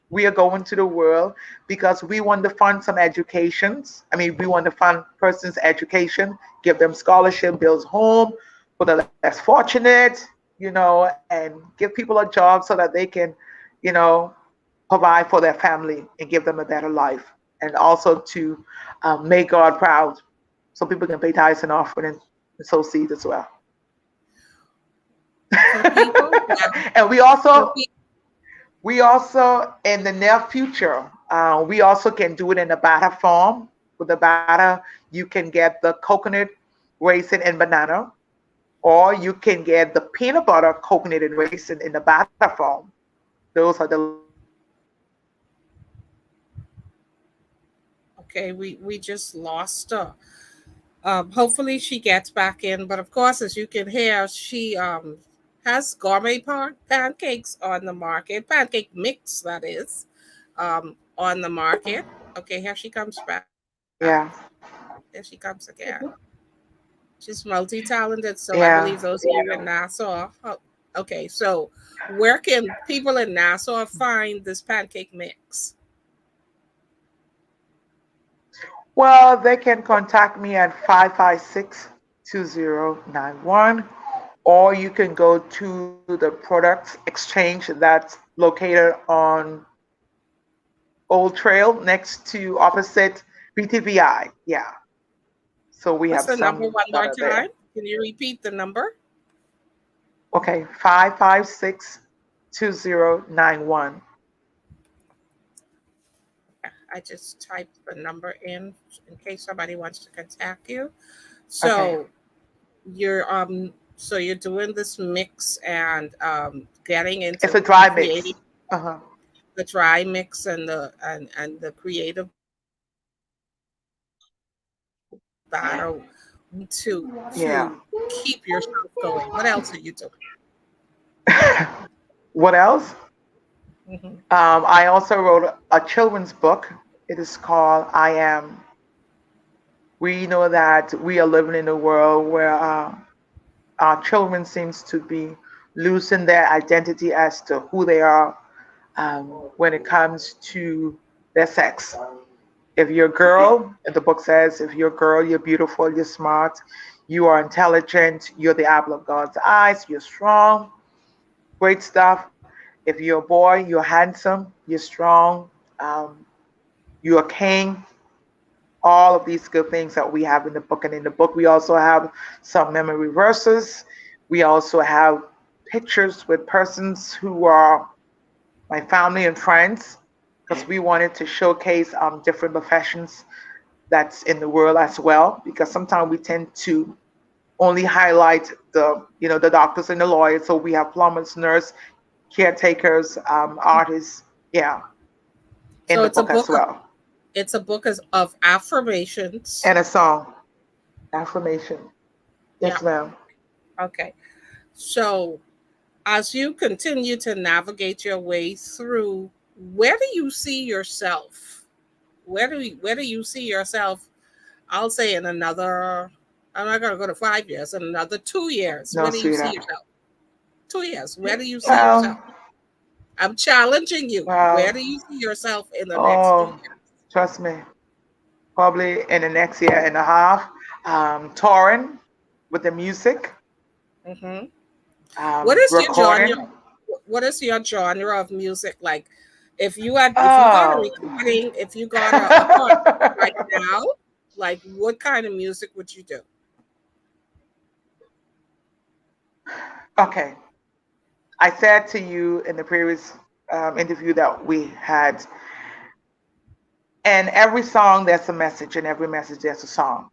We are going to the world because we want to fund some educations. I mean, we want to fund persons' education, give them scholarship, build home for the less fortunate, and give people a job so that they can, you know, provide for their family and give them a better life, and also to make God proud, so people can pay tithes and offering and sow seed as well. For people that And we for also people we also in the near future we also can do it in a batter form. With the batter, you can get the coconut, raisin, and banana, or you can get the peanut butter, coconut, and raisin in the batter form. Those are delicious. okay, we just lost her. Hopefully she gets back in. But of course, as you can hear, she has gourmet pancakes on the market, pancake mix that is, on the market. Okay, here she comes back. Yeah, There she comes again. She's multi-talented, so I believe yeah. those of you in Nassau. Okay, so where can people in Nassau find this pancake mix? Well, they can contact me at 556-2091, or you can go to the products exchange that's located on Old Trail next to opposite BTVI. Yeah. So we What's have the number some one that more are there. time? Can you repeat the number? Okay, 556-2091. I just typed the number in case somebody wants to contact you. Okay. So you're doing this mix and getting It's a into dry creating mix. Uh-huh. the dry mix and the creative battle to Yeah. keep yourself going. What else are you doing? What else? Hmm. I also wrote a children's book. It is called I Am. We know that we are living in a world where our children seems to be losing their identity as to who they are when it comes to their sex. If you're a girl, the book says, if you're a girl, you're beautiful, you're smart, you are intelligent, you're the apple of God's eyes, you're strong, great stuff. If you're a boy, you're handsome, you're strong, um, you're a king. All of these good things that we have in the book. And in the book, we also have some memory verses. We also have pictures with persons who are my family and friends because we wanted to showcase different professions that's in the world as well because sometimes we tend to only highlight the doctors and the lawyers. So we have plumbers, nurse, caretakers, artists, yeah, in So the book as well. it's a book of affirmations. And a song, affirmation. Yeah. Yes, ma'am. Okay. So as you continue to navigate your way through, where do you see yourself? Where do you see yourself? I'll say in another. I'm not going to go to 5 years. In another 2 years, No, where do you see sweetheart. yourself? 2 years. Where do you see yourself? Well, I'm challenging you. Where well, do you see yourself in the next two oh, years? trust me, probably in the next year and a half, touring with the music, Hmm. What is your genre? recording. What is your genre of music like? If you got a Oh, recording, if you got a contract right now, like what kind of music would you do? okay. I said to you in the previous interview that we had, and every song there's a message, and every message there's a song.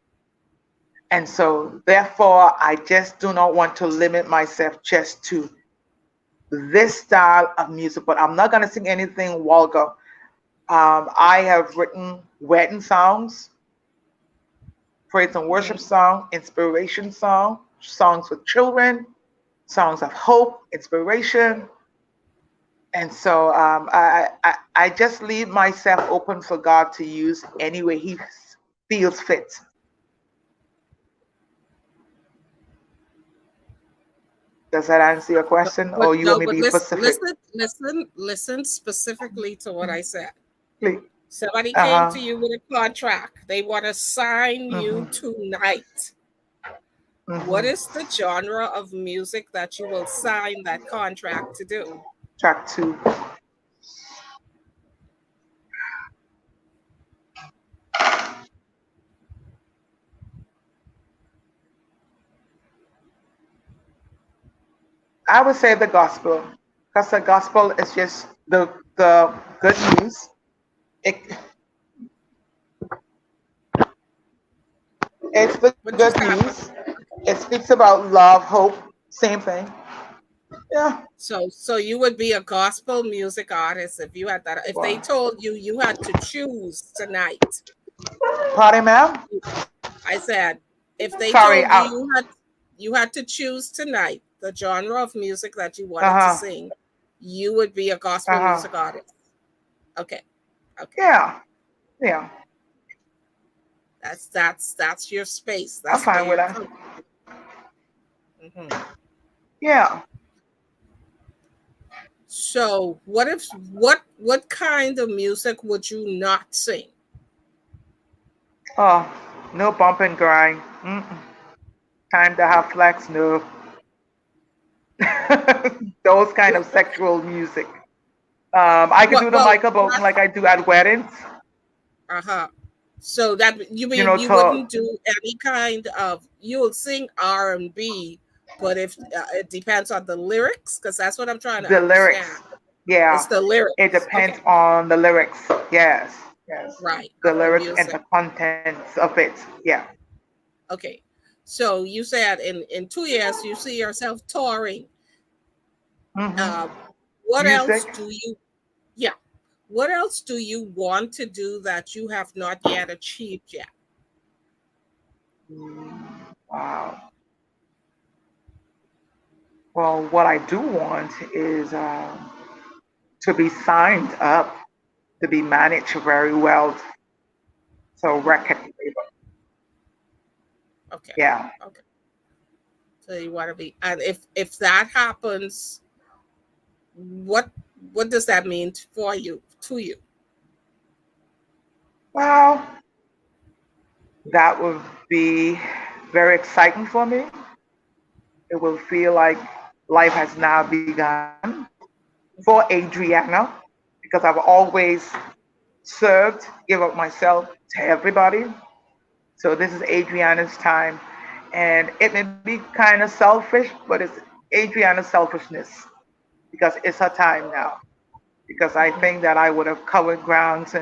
And so, therefore, I just do not want to limit myself just to this style of music, but I'm not going to sing anything vulgar. I have written wedding songs, praise and worship Hmm. song, inspiration song, songs with children, songs of hope, inspiration. And so I just leave myself open for God to use any way He feels fit. Does that answer your question, But or you want no, me to but be specific? listen specifically to what I said. Please. Somebody Uh came huh. to you with a contract. They want to sign you Mhm. tonight. What Mhm. is the genre of music that you will sign that contract to do? Track two. I would say the gospel, because the gospel is just the good news. It, it's the What good just happened? news. It speaks about love, hope, same thing. Yeah. So you would be a gospel music artist if you had that. If they Wow. told you you had to choose tonight, Pardon, ma'am. I said, if they Sorry. told you you had to choose tonight the genre of music that you Uh wanted to huh. sing, you would be a Uh gospel huh. music artist. Okay, okay, Yeah. Yeah. that's your space. I'm That's where fine with you're that. comfortable. Hmm. Yeah. So what kind of music would you not sing? Oh, no bump and grind. Mm-mm. Time to have flex. No. Those kind of sexual music. I could What? do the Well, Michael Bolton like I do at weddings. uh-huh. So that you You mean know, you to wouldn't do any kind of you'll sing R&B, but if it depends on the lyrics, because that's what I'm trying to the lyrics. understand. It's Yeah, the it lyrics. depends Okay, on the lyrics. Yes, yes, right, the of the lyrics and music. the contents of it. Yeah. Okay, so you said in 2 years you see yourself touring. Uh, Hmm. what else Music. do you? Yeah, what else do you want to do that you have not yet achieved yet? Wow. Well, what I do want is to be signed up, to be managed very well. So record label. Okay, Yeah. okay. So you want to be, and if that happens, what what does that mean for you to you? Well, that would be very exciting for me. It will feel like life has now begun for Mhm, Adriana because I've always served, give up myself to everybody. So this is Adriana's time. And it may be kind of selfish, but it's Adriana's selfishness because it's her time now. Because I mhm, think that I would have covered grounds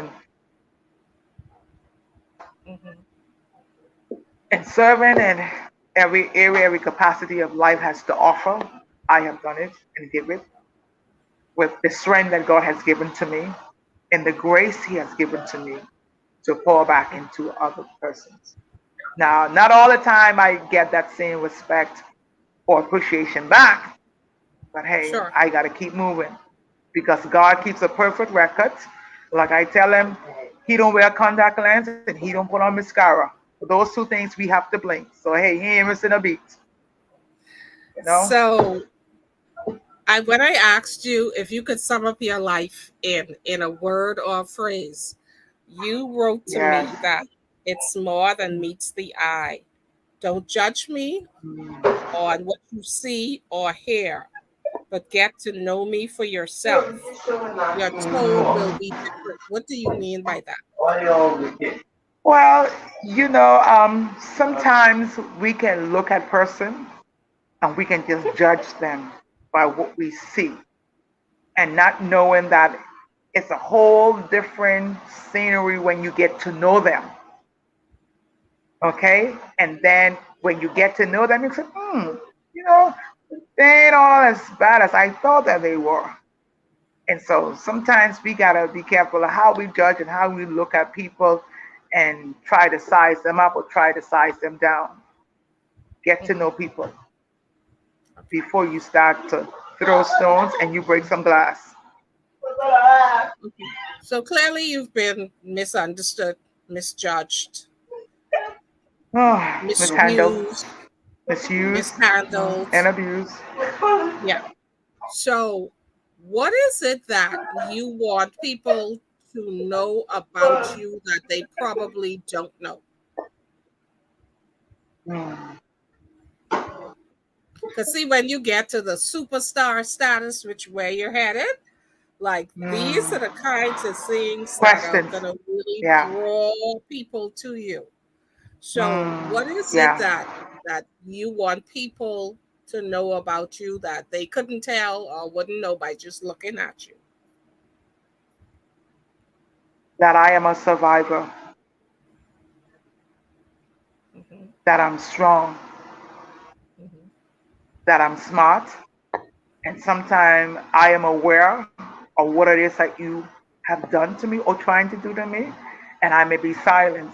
mhm, and serving in every area, every capacity of life has to offer. I have done it and give it with the strength that God has given to me and the grace He has given to me to pour back mhm. into other persons. Now, not all the time I get that same respect or appreciation back, but hey, Sure. I got to keep moving because God keeps a perfect record. Like I tell him, he don't wear contact lens and he don't put on mascara. Those two things we have to blink. So hey, he ain't missing a beat, you know? So I when I asked you if you could sum up your life in a word or a phrase, you wrote to Yes. me that it's more than meets the eye. Don't judge me on what you see or hear, but get to know me for yourself. Your tone will be different. What do you mean by that? Well, sometimes we can look at person and we can just judge them by what we see and not knowing that it's a whole different scenery when you get to know them. Okay? And then when you get to know them, you say, you know, they ain't all as bad as I thought that they were. And so sometimes we gotta be careful of how we judge and how we look at people and try to size them up or try to size them down. Get to know Mhm. people Okay. before you start to throw stones and you break some glass. Okay. So clearly you've been misunderstood, misjudged, Oh, mishandled, misused, misused, and mishandled. abused. Yeah. So, what is it that you want people to know about you that they probably don't know? Mm, Because, see, when you get to the superstar status, which way you're headed, like these are the mm. kinds of things that are Questions. going to really Yeah. draw people to you. So, what Mm, is it yeah. that you want people to know about you that they couldn't tell or wouldn't know by just looking at you? That I am a survivor, Hmm. that I'm strong, Hmm. that I'm smart, and sometimes I am aware of what it is that you have done to me or trying to do to me, and I may be silent,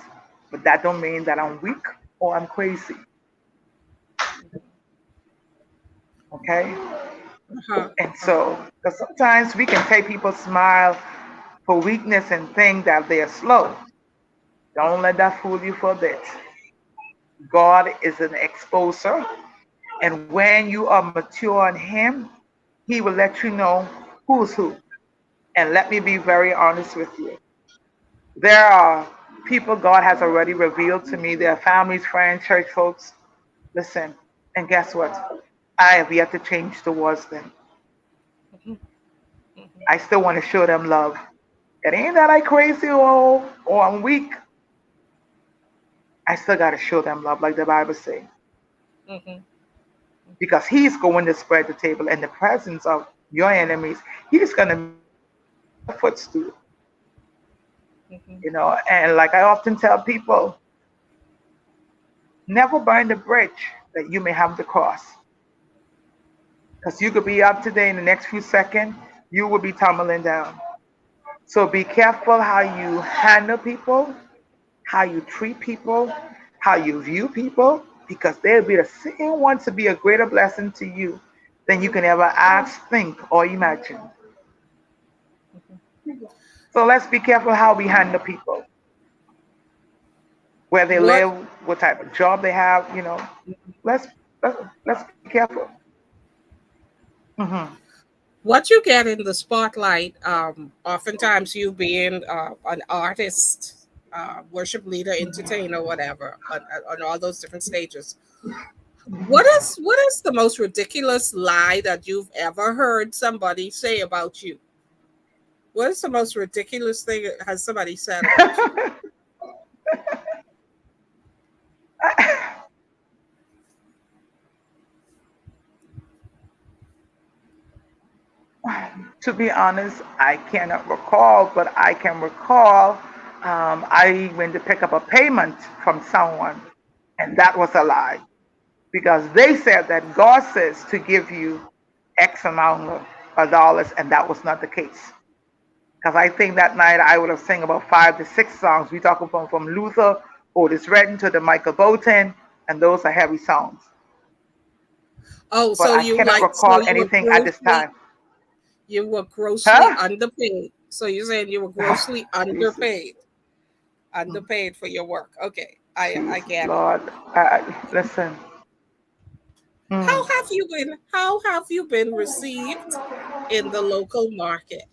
but that don't mean that I'm weak or I'm crazy. Okay? Uh-huh. And Uh-huh. so, because sometimes we can take people's smile for weakness and think that they're slow. Don't let that fool you for a bit. God is an exposer, and when you are mature in Him, He will let you know who's who. And let me be very honest with you. There are people God has already revealed to me. There are families, friends, church folks. Listen, and guess what? I have yet to change towards them. I still want to show them love. It ain't that I crazy or I'm weak. I still got to show them love, like the Bible says, Mm-hmm. because He's going to spread the table in the presence of your enemies. He's going to make the crooked place their footstool. Mm-hmm. And like I often tell people, never burn the bridge that you may have to cross, because you could be up today in the next few seconds, you will be tumbling down. So be careful how you handle people, how you treat people, how you view people, because they'll be the same ones to be a greater blessing to you than you can ever ask, think, or imagine. So let's be careful how we handle people, where they What live, what type of job they have. Let's let's be careful. Hmm. what you get in the spotlight, oftentimes you being an artist, worship leader, entertainer, whatever, on all those different stages. What is the most ridiculous lie that you've ever heard somebody say about you? What is the most ridiculous thing that has somebody said about you? To be honest, I cannot recall, but I can recall I went to pick up a payment from someone, and that was a lie because they said that God says to give you X amount of dollars, and that was not the case. Because I think that night I would have sang about 5 to 6 songs. We talking from Luther, Otis Redding to the Michael Bolton, and those are heavy songs. Oh, But so I you cannot like so recall anything at this time. you were grossly Huh? underpaid. So you're saying you were grossly Jesus. underpaid for your work. Okay, I Jesus, get it. Lord. Listen. Mm. How have you been received in the local market?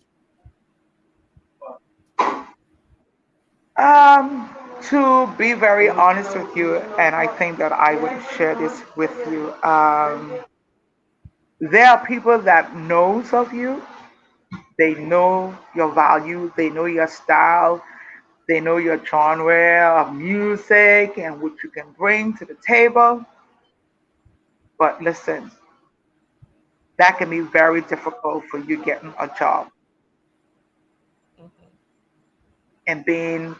To be very honest with you, and I think that I would share this with you. There are people that knows of you. They know your value. They know your style. They know your genre of music and what you can bring to the table. But listen, that can be very difficult for you getting a job Mhm. and being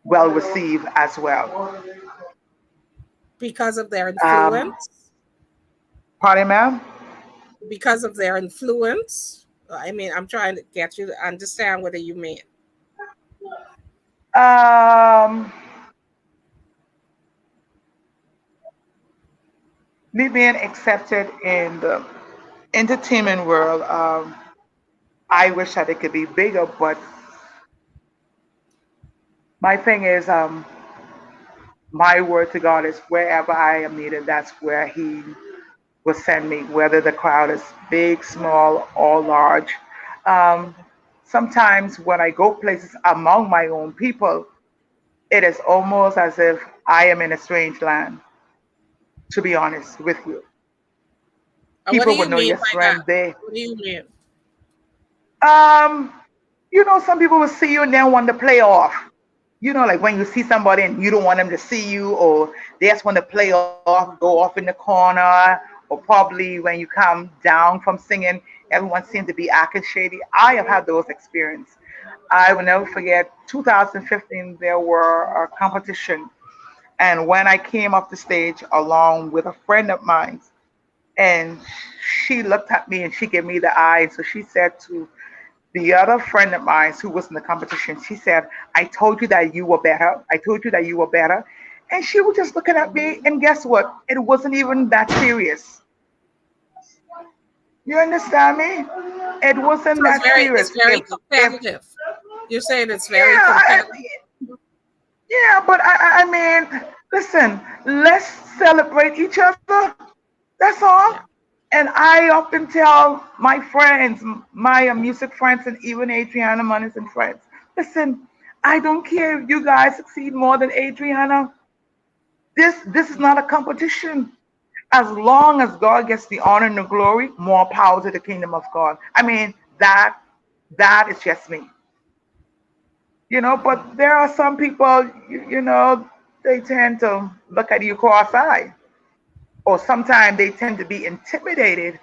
well received as well. Because of their Um, influence? Pardon, ma'am? Because of their influence? I mean, I'm trying to get you to understand what you mean. Um, Me being accepted in the entertainment world, I wish that it could be bigger, but my thing is, my word to God is wherever I am needed, that's where He will send me, whether the crowd is big, small, or large. Um, Mhm. Sometimes when I go places among my own people, it is almost as if I am in a strange land, to be honest with you. What do People will you know mean your by that? strength. What do you mean? Um, some people will see you and then want to play off. Like when you see somebody and you don't want them to see you, or they just want to play off, go off in the corner, or probably when you come down from singing, everyone seems to be acting shady. I have had those experiences. I will never forget 2015, there were a competition. And when I came off the stage along with a friend of mine, and she looked at me and she gave me the eye. So she said to the other friend of mine who was in the competition, she said, I told you that you were better. I told you that you were better. And she was just looking at me, and guess what? It wasn't even that serious. You understand me? It wasn't So it's that serious. very If competitive. You're saying it's very yeah, competitive. yeah, but I mean, listen, let's celebrate each other. That's all. Yeah. And I often tell my friends, my music friends, and even Adriana Munnings and friends, listen, I don't care if you guys succeed more than Adriana. This is not a competition. As long as God gets the honor and the glory, more power to the kingdom of God. I mean, that That is just me. But there are some people, they tend to look at you cross-eyed, or sometimes they tend to be intimidated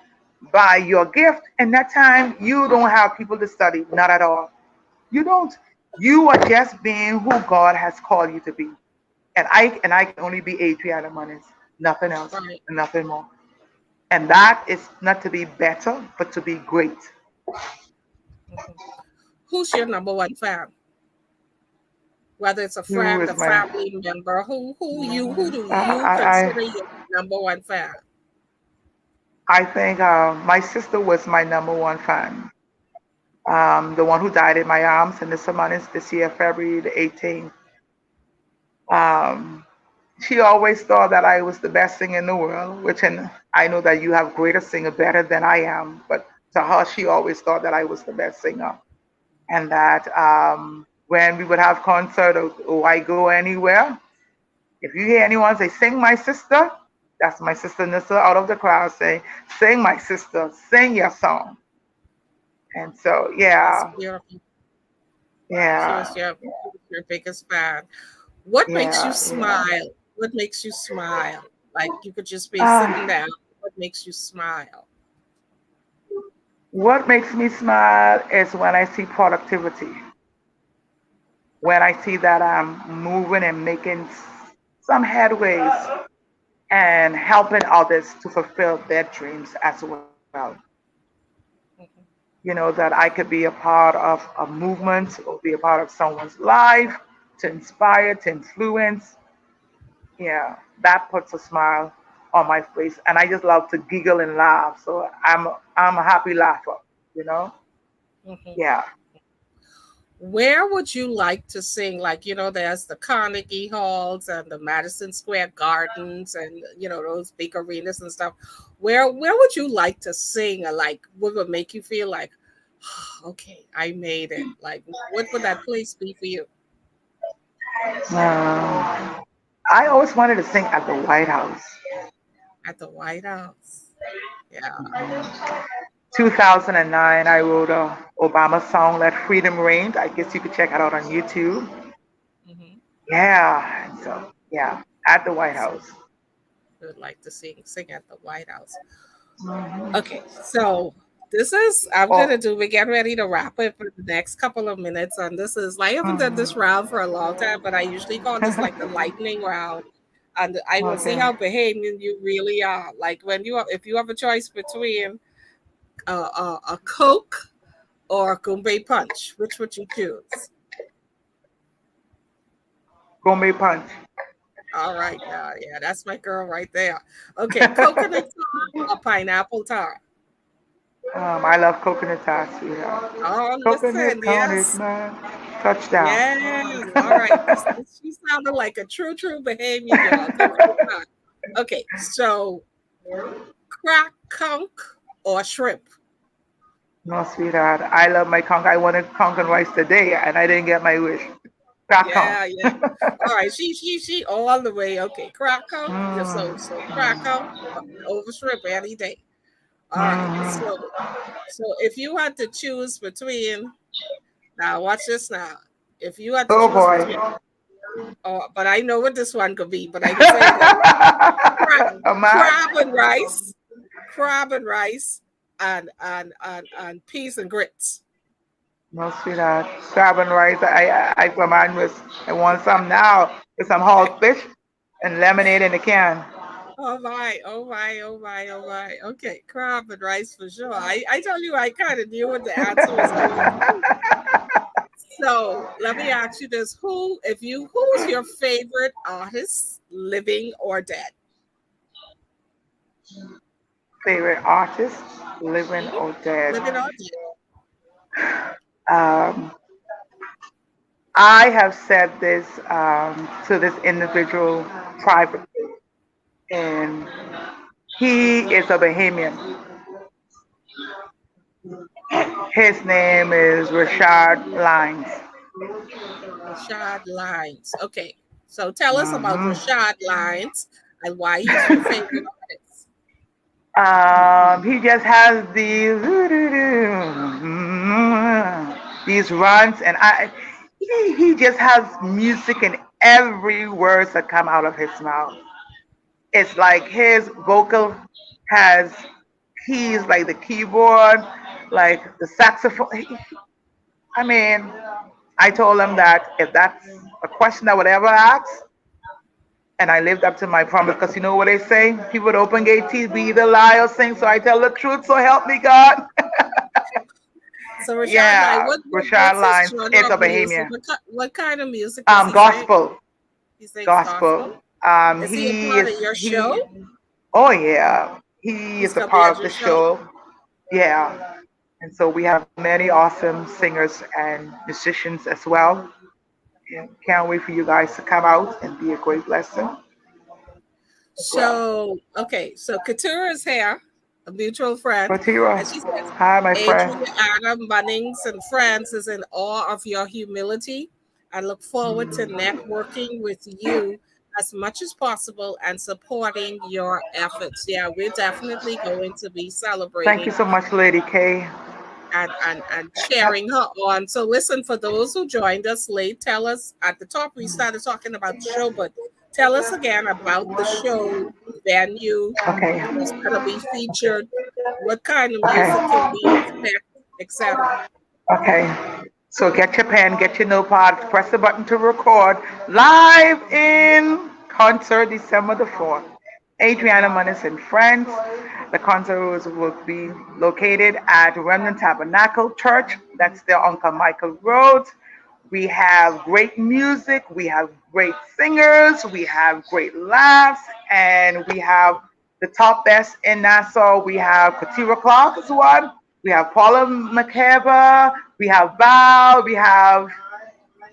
by your gift, and that time you don't have people to study, not at all. You don't. You are just being who God has called you to be. And I can only be Adriana Munnings, nothing else, Right. and nothing more. And that is not to be better, but to be great. Mhm. Who's your number one fan? Whether it's a Who friend, is a my? family member, who do you I consider your number one fan? I think my sister was my number one fan. The one who died in my arms in the Munnings this year, February the 18th. Um, she always thought that I was the best singer in the world, which, and I know that you have greater singer better than I am, but to her, she always thought that I was the best singer. And that when we would have concert, or I go anywhere, if you hear anyone say, "Sing my sister," that's my sister Nissa out of the crowd saying, "Sing my sister, sing your song." And so, That's yeah, beautiful. yeah, She was your biggest fan. What makes you yeah, yeah. smile? What makes you smile? Like you could just be sitting Ah, down. What makes you smile? what makes me smile is when I see productivity, when I see that I'm moving and making some headways and helping others to fulfill their dreams as well. Mhm. That I could be a part of a movement or be a part of someone's life to inspire, to influence. Yeah, that puts a smile on my face, and I just love to giggle and laugh. So I'm a happy laugher. You know. Mhm. Yeah. Where would you like to sing? Like, there's the Carnegie Halls and the Madison Square Gardens and, those big arenas and stuff. Where would you like to sing? Or like, what would make you feel like, okay, I made it? Like, what would that place be for you? I always wanted to sing at the White House. At the White House. Yeah. 2009, I wrote a Obama song, "Let Freedom Reign." I guess you could check it out on YouTube. Hmm. Yeah. And so, yeah, at the White So House. I would like to sing at the White House. Mhm. Okay, so this is I'm gonna Oh. do. We're getting ready to wrap it for the next couple of minutes, and this is I haven't done this Mhm. round for a long time, but I usually call this like the lightning round, and I will see Okay. how Bahamian you really are. Like if you have a choice between a Coke or a Goombay Punch, which would you choose? Gourmet punch. All right, yeah, that's my girl right there. Okay, coconut tart or pineapple tart? I love coconut tart, sweetheart. Oh, listen, Coconut counted yes. my touchdown. Yes. All right. She sounded like a true Bahamian, y'all. Coconut pie. Okay. So, crack conch or shrimp? No, sweetheart. I love my conch. I wanted conch and rice today, and I didn't get my wish. Crack conch. Yeah. All right. She all the way. Okay. Crack conch. So crack Mm. conch over shrimp any day. All right. Mhm. So if you had to choose between now, watch this now. If you had to Oh choose boy. between, oh, but I know what this one could be, but I can say it anyway. Crab, A man? crab and rice, crab and rice, and peas and grits. No, sweetheart. Crab and rice. I for mine was. I want some now with some whole fish and lemonade in the can. Oh my, oh my, oh my, oh my. Okay, crab and rice for sure. I tell you, I kind of knew what the answer was going to be. So let me ask you this: who's your favorite artist, living or dead? Favorite artist, living Mhm. or dead? Living or dead? Um, I have said this to this individual privately, and he is a Bahamian. His name is Rashard Lines. Rashad Lines. Okay, so tell us about Hmm. Rashad Lines and why he's your favorite artist. He just has these. these runs, and he just has music in every words that come out of his mouth. It's like his vocal has keys like the keyboard, like the saxophone. I mean, I told him that if that's a question I would ever ask, and I lived up to my promise, because you know what they say? People with open gate teeth, we either lie or sing, so I tell the truth, so help me God. So Rashad, like, Yeah, Rashad what's his Lines genre is a of music? Bahamian. What kind of music does he sing? Gospel, He sings gospel. gospel. Is he a part of your show? He, oh yeah, he He's is a gonna be part at of your the show. show. Yeah, and so we have many awesome singers and musicians as well. Yeah, can't wait for you guys to come out and be a great blessing as well. So okay, so Katura is here, a mutual friend, Rotira, and she says hi my friend. Adriana Munnings and friends is in awe of your humility. I look forward to networking with you as much as possible and supporting your efforts. Yeah, we're definitely going to be Thank you celebrating so much, Lady K. and cheering her on. So listen, for those who joined us late, tell us at the top we started talking about the show, but tell us again about the show, venue, Okay, who's gonna be featured, what kind of music can okay. we expect, etc. Okay. So get your pen, get your notepad, press the button to record live in concert December the 4th. Adriana Manis and friends. The concert will be located at Remnant Tabernacle Church. That's there on Carmichael Road. We have great music, we have great singers, we have great laughs, and we have the top best in Nassau. We have Katira Clark as one. We have Paula McCabe. We have Val. We have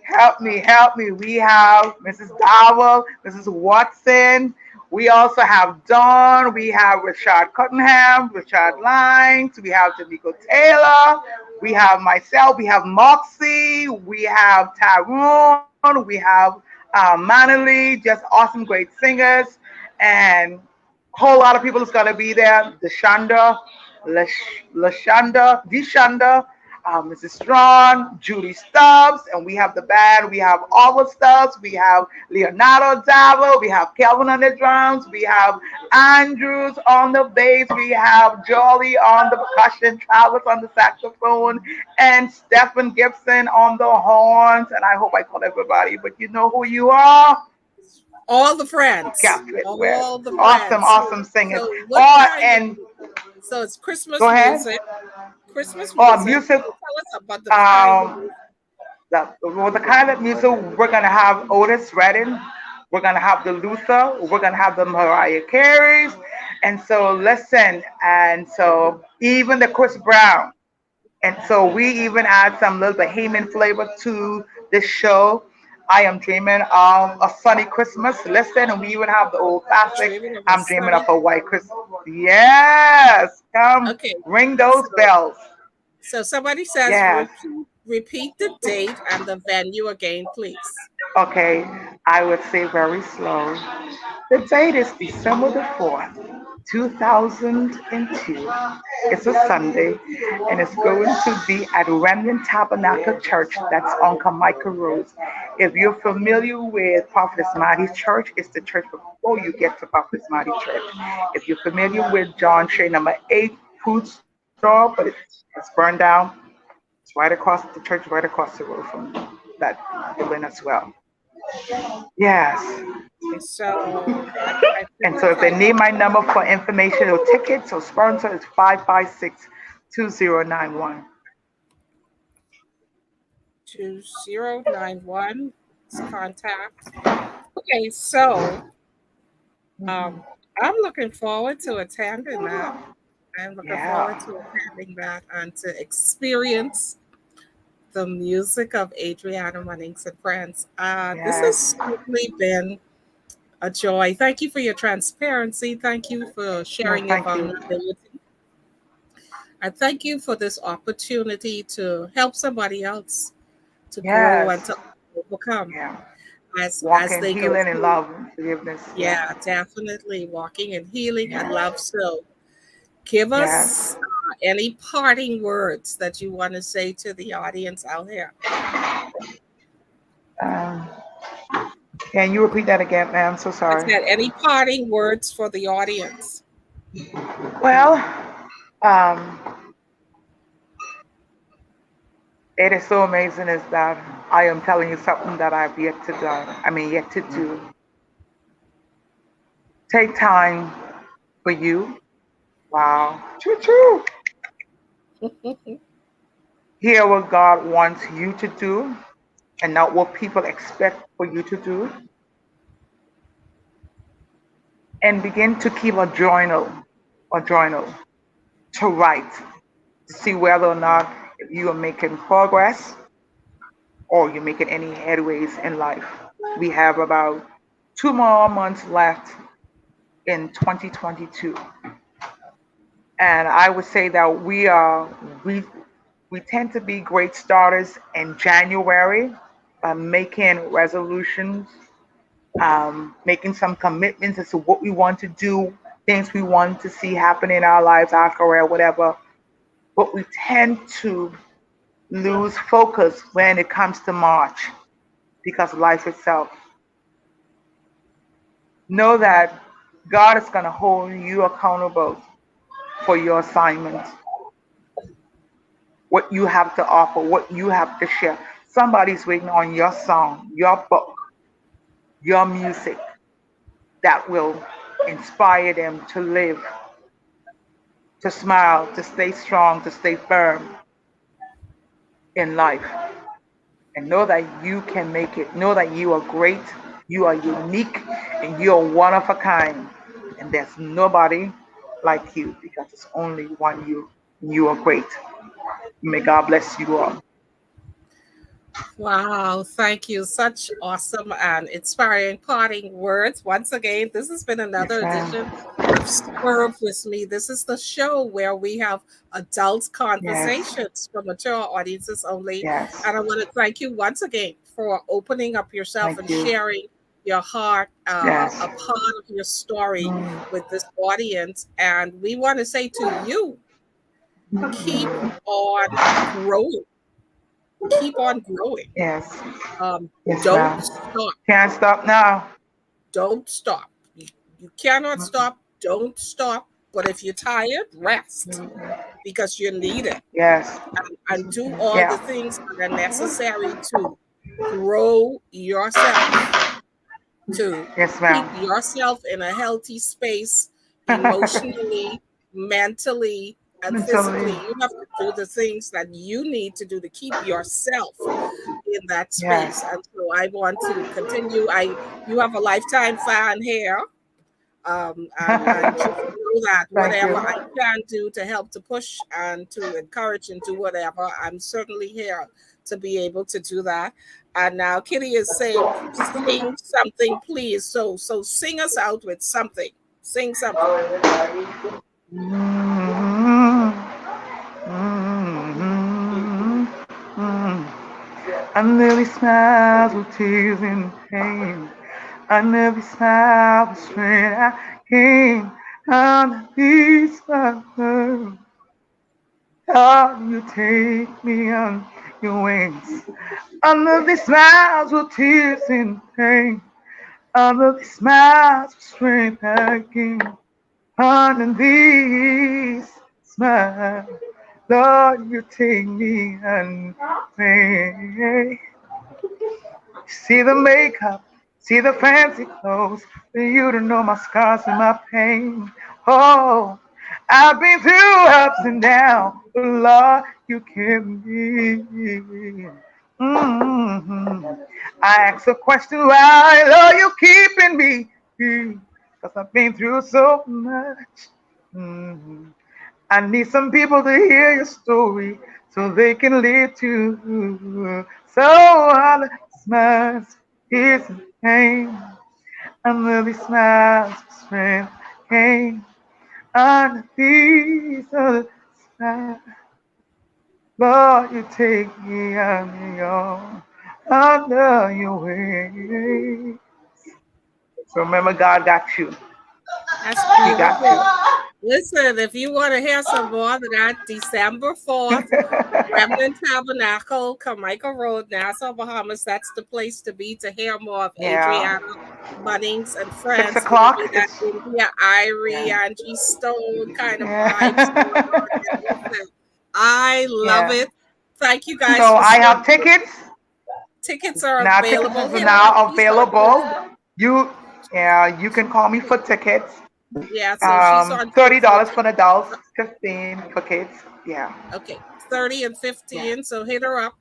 help me. We have Mrs. Dowell, Mrs. Watson. We also have Dawn. We have Richard Cottenham, Richard Lines. We have Jamaica Taylor. We have myself. We have Moxie. We have Tyrone. We have Manali. Just awesome, great singers. And whole lot of people is gonna be there. Deshanda, Lashanda, Deshanda, Mrs. Strong, Judy Stubbs, and we have the band. We have Oliver Stubbs, we have Leonardo Davo, we have Kelvin on the drums, we have Andrews on the bass, we have Jolly on the percussion, Travis on the saxophone, and Stephen Gibson on the horns. And I hope I call everybody, but you know who you are. All the friends, Catherine West. all the Awesome, friends. awesome singers. So what Oh, kind of? and So it's go Christmas ahead. music. Christmas Oh, music. So music. tell us about the kind of Um, music. the kind of music we're gonna have Otis Redding, we're gonna have the Luther, we're gonna have the Mariah Careys, and so listen, and so even the Chris Brown, and so we even add some little Bahamian flavor to this show. I am dreaming of a sunny Christmas. Listen, and we even have the old classic. Dreaming of a I'm dreaming of sunny. a white Christmas. Yes, come Okay, ring those so bells. somebody says Yes. repeat the date and the venue again, please. Okay, I would say very slow. The date is December the 4th, 2002. It's a Sunday, and it's going to be at Remnant Tabernacle Church. That's on Carmichael Road. If you're familiar with Prophetess Maddie's church, it's the church before you get to Prophetess Maddie's church. If you're familiar with John Shea number 8 food store, but it's burned down, it's right across the church, right across the road from that building as well. Yes. Okay, so I think And we're so if they kind need of my number for information or tickets or sponsor, it's 556-2091. 2091 contact. Okay, so um, I'm looking forward to attending that. I'm looking forward Yeah. to attending that and to experience the music of Adriana Munnings and friends. This has Yes. certainly been a joy. Thank you for your transparency. Thank you for No, sharing your thank you. vulnerability. I thank you for this opportunity to help somebody else to grow and Yes. to overcome Yeah. Walk as in they go healing and through. love and forgiveness. Yeah, Yeah. definitely walking in healing and Yeah. love. So give us Yes. Any parting words that you want to say to the audience out here? Um, can you repeat that again, ma'am? So I sorry. said, any parting words for the audience? Well, um, it is so amazing is that I am telling you something that I've yet to do. I mean, yet to do. Take time for you. Wow. Choo choo. Hear what God wants you to do and not what people expect for you to do. And begin to keep a journal to write, to see whether or not if you are making progress or you're making any headways in life. We have about 2 more months left in 2022. And I would say that we tend to be great starters in January, making resolutions, making some commitments as to what we want to do, things we want to see happen in our lives, our career, whatever. But we tend to lose focus when it comes to March because of life itself. Know that God is going to hold you accountable for your assignment, what you have to offer, what you have to share. Somebody's waiting on your song, your book, your music that will inspire them to live, to smile, to stay strong, to stay firm in life. And know that you can make it. Know that you are great, you are unique, and you are one of a kind. And there's nobody like you because it's only one you. You are great. May God bless you all. Wow, thank you. Such awesome and inspiring parting words. Once again, this has been Yes, another edition ma'am. of Swerve with me. This is the show where we have adult Yes, conversations for mature audiences only. yes. And I want to thank you once again for opening up yourself Thank and you. sharing your heart, Yes. a part of your story Mm. with this audience. And we want to say to you, keep on growing, keep on growing. Yes. um, Yes, don't ma'am. stop. Can't stop now. Don't stop. You cannot stop. Don't stop. But if you're tired, rest because you need it, Yes. and do all the Yeah. things that are necessary to grow yourself, to Yes, keep ma'am. yourself in a healthy space emotionally, mentally, and Mentally. physically. You have to do the things that you need to do to keep yourself in that space. Yes. And so I want to continue. You have a lifetime fan here. And just know that Thank whatever you. I can do to help to push and to encourage and do whatever, I'm certainly here to be able to do that. And now Kitty is saying, sing something, please. So sing us out with something. Sing something. Mm, mm, mm. I nearly smiled with tears and pain. I never smiled with strength. I came on these flowers. Oh, you take me on your wings. Under these smiles with tears and pain. Under these smiles with strength I came. Under these smiles, Lord, you take me on faith. See the makeup, see the fancy clothes, for you to know my scars and my pain. Oh, I've been through ups and downs, but Lord, you kept me. I ask a question, why, Lord, you keeping me? Because I've been through so much. Mm. I need some people to hear your story so they can live too. So all the smiles, tears, and pain, and there'll be smiles, strength, came under these other smiles. Lord, you take me under your way. So remember, God got you. That's He got beautiful. you. Listen, if you want to hear some more of that, December 4th, Remnant Tabernacle, Carmichael Road, Nassau, Bahamas. That's the place to be to hear more of Yeah. Adrianna Munnings and Six friends. Giving o'clock. me that It's India Irie, yeah. Angie Stone kind of vibes going on. Yeah. And listen, I love Yeah. it. Thank you guys So for I have swimming with tickets. me. Tickets are Now tickets available. is Hit her up. now She's on available. You yeah, you can call me for tickets. yeah, so she's on $30 Facebook. for adults, 15 for kids. Yeah. Okay, 30 and Yeah. 15. So hit her up.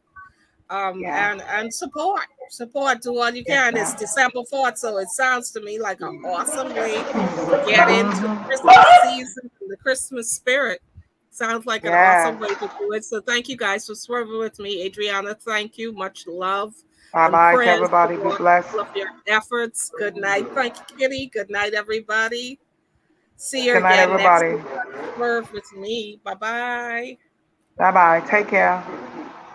Yeah. And support, do all you Yes, can. It's ma'am. December 4th, so it sounds to me like an awesome way to get into Hmm. Christmas season and the Christmas spirit. Sounds like an awesome Yes. way to do it. So thank you guys for swerving with me. Adrianna, thank you. Much love Bye and bye to prayers everybody. Be for blessed. all of your efforts. Good night. Thank you, Kitty. Good night, everybody. See you Good night, again next everybody. week on Swerve with me. Bye bye. Bye bye. Take care.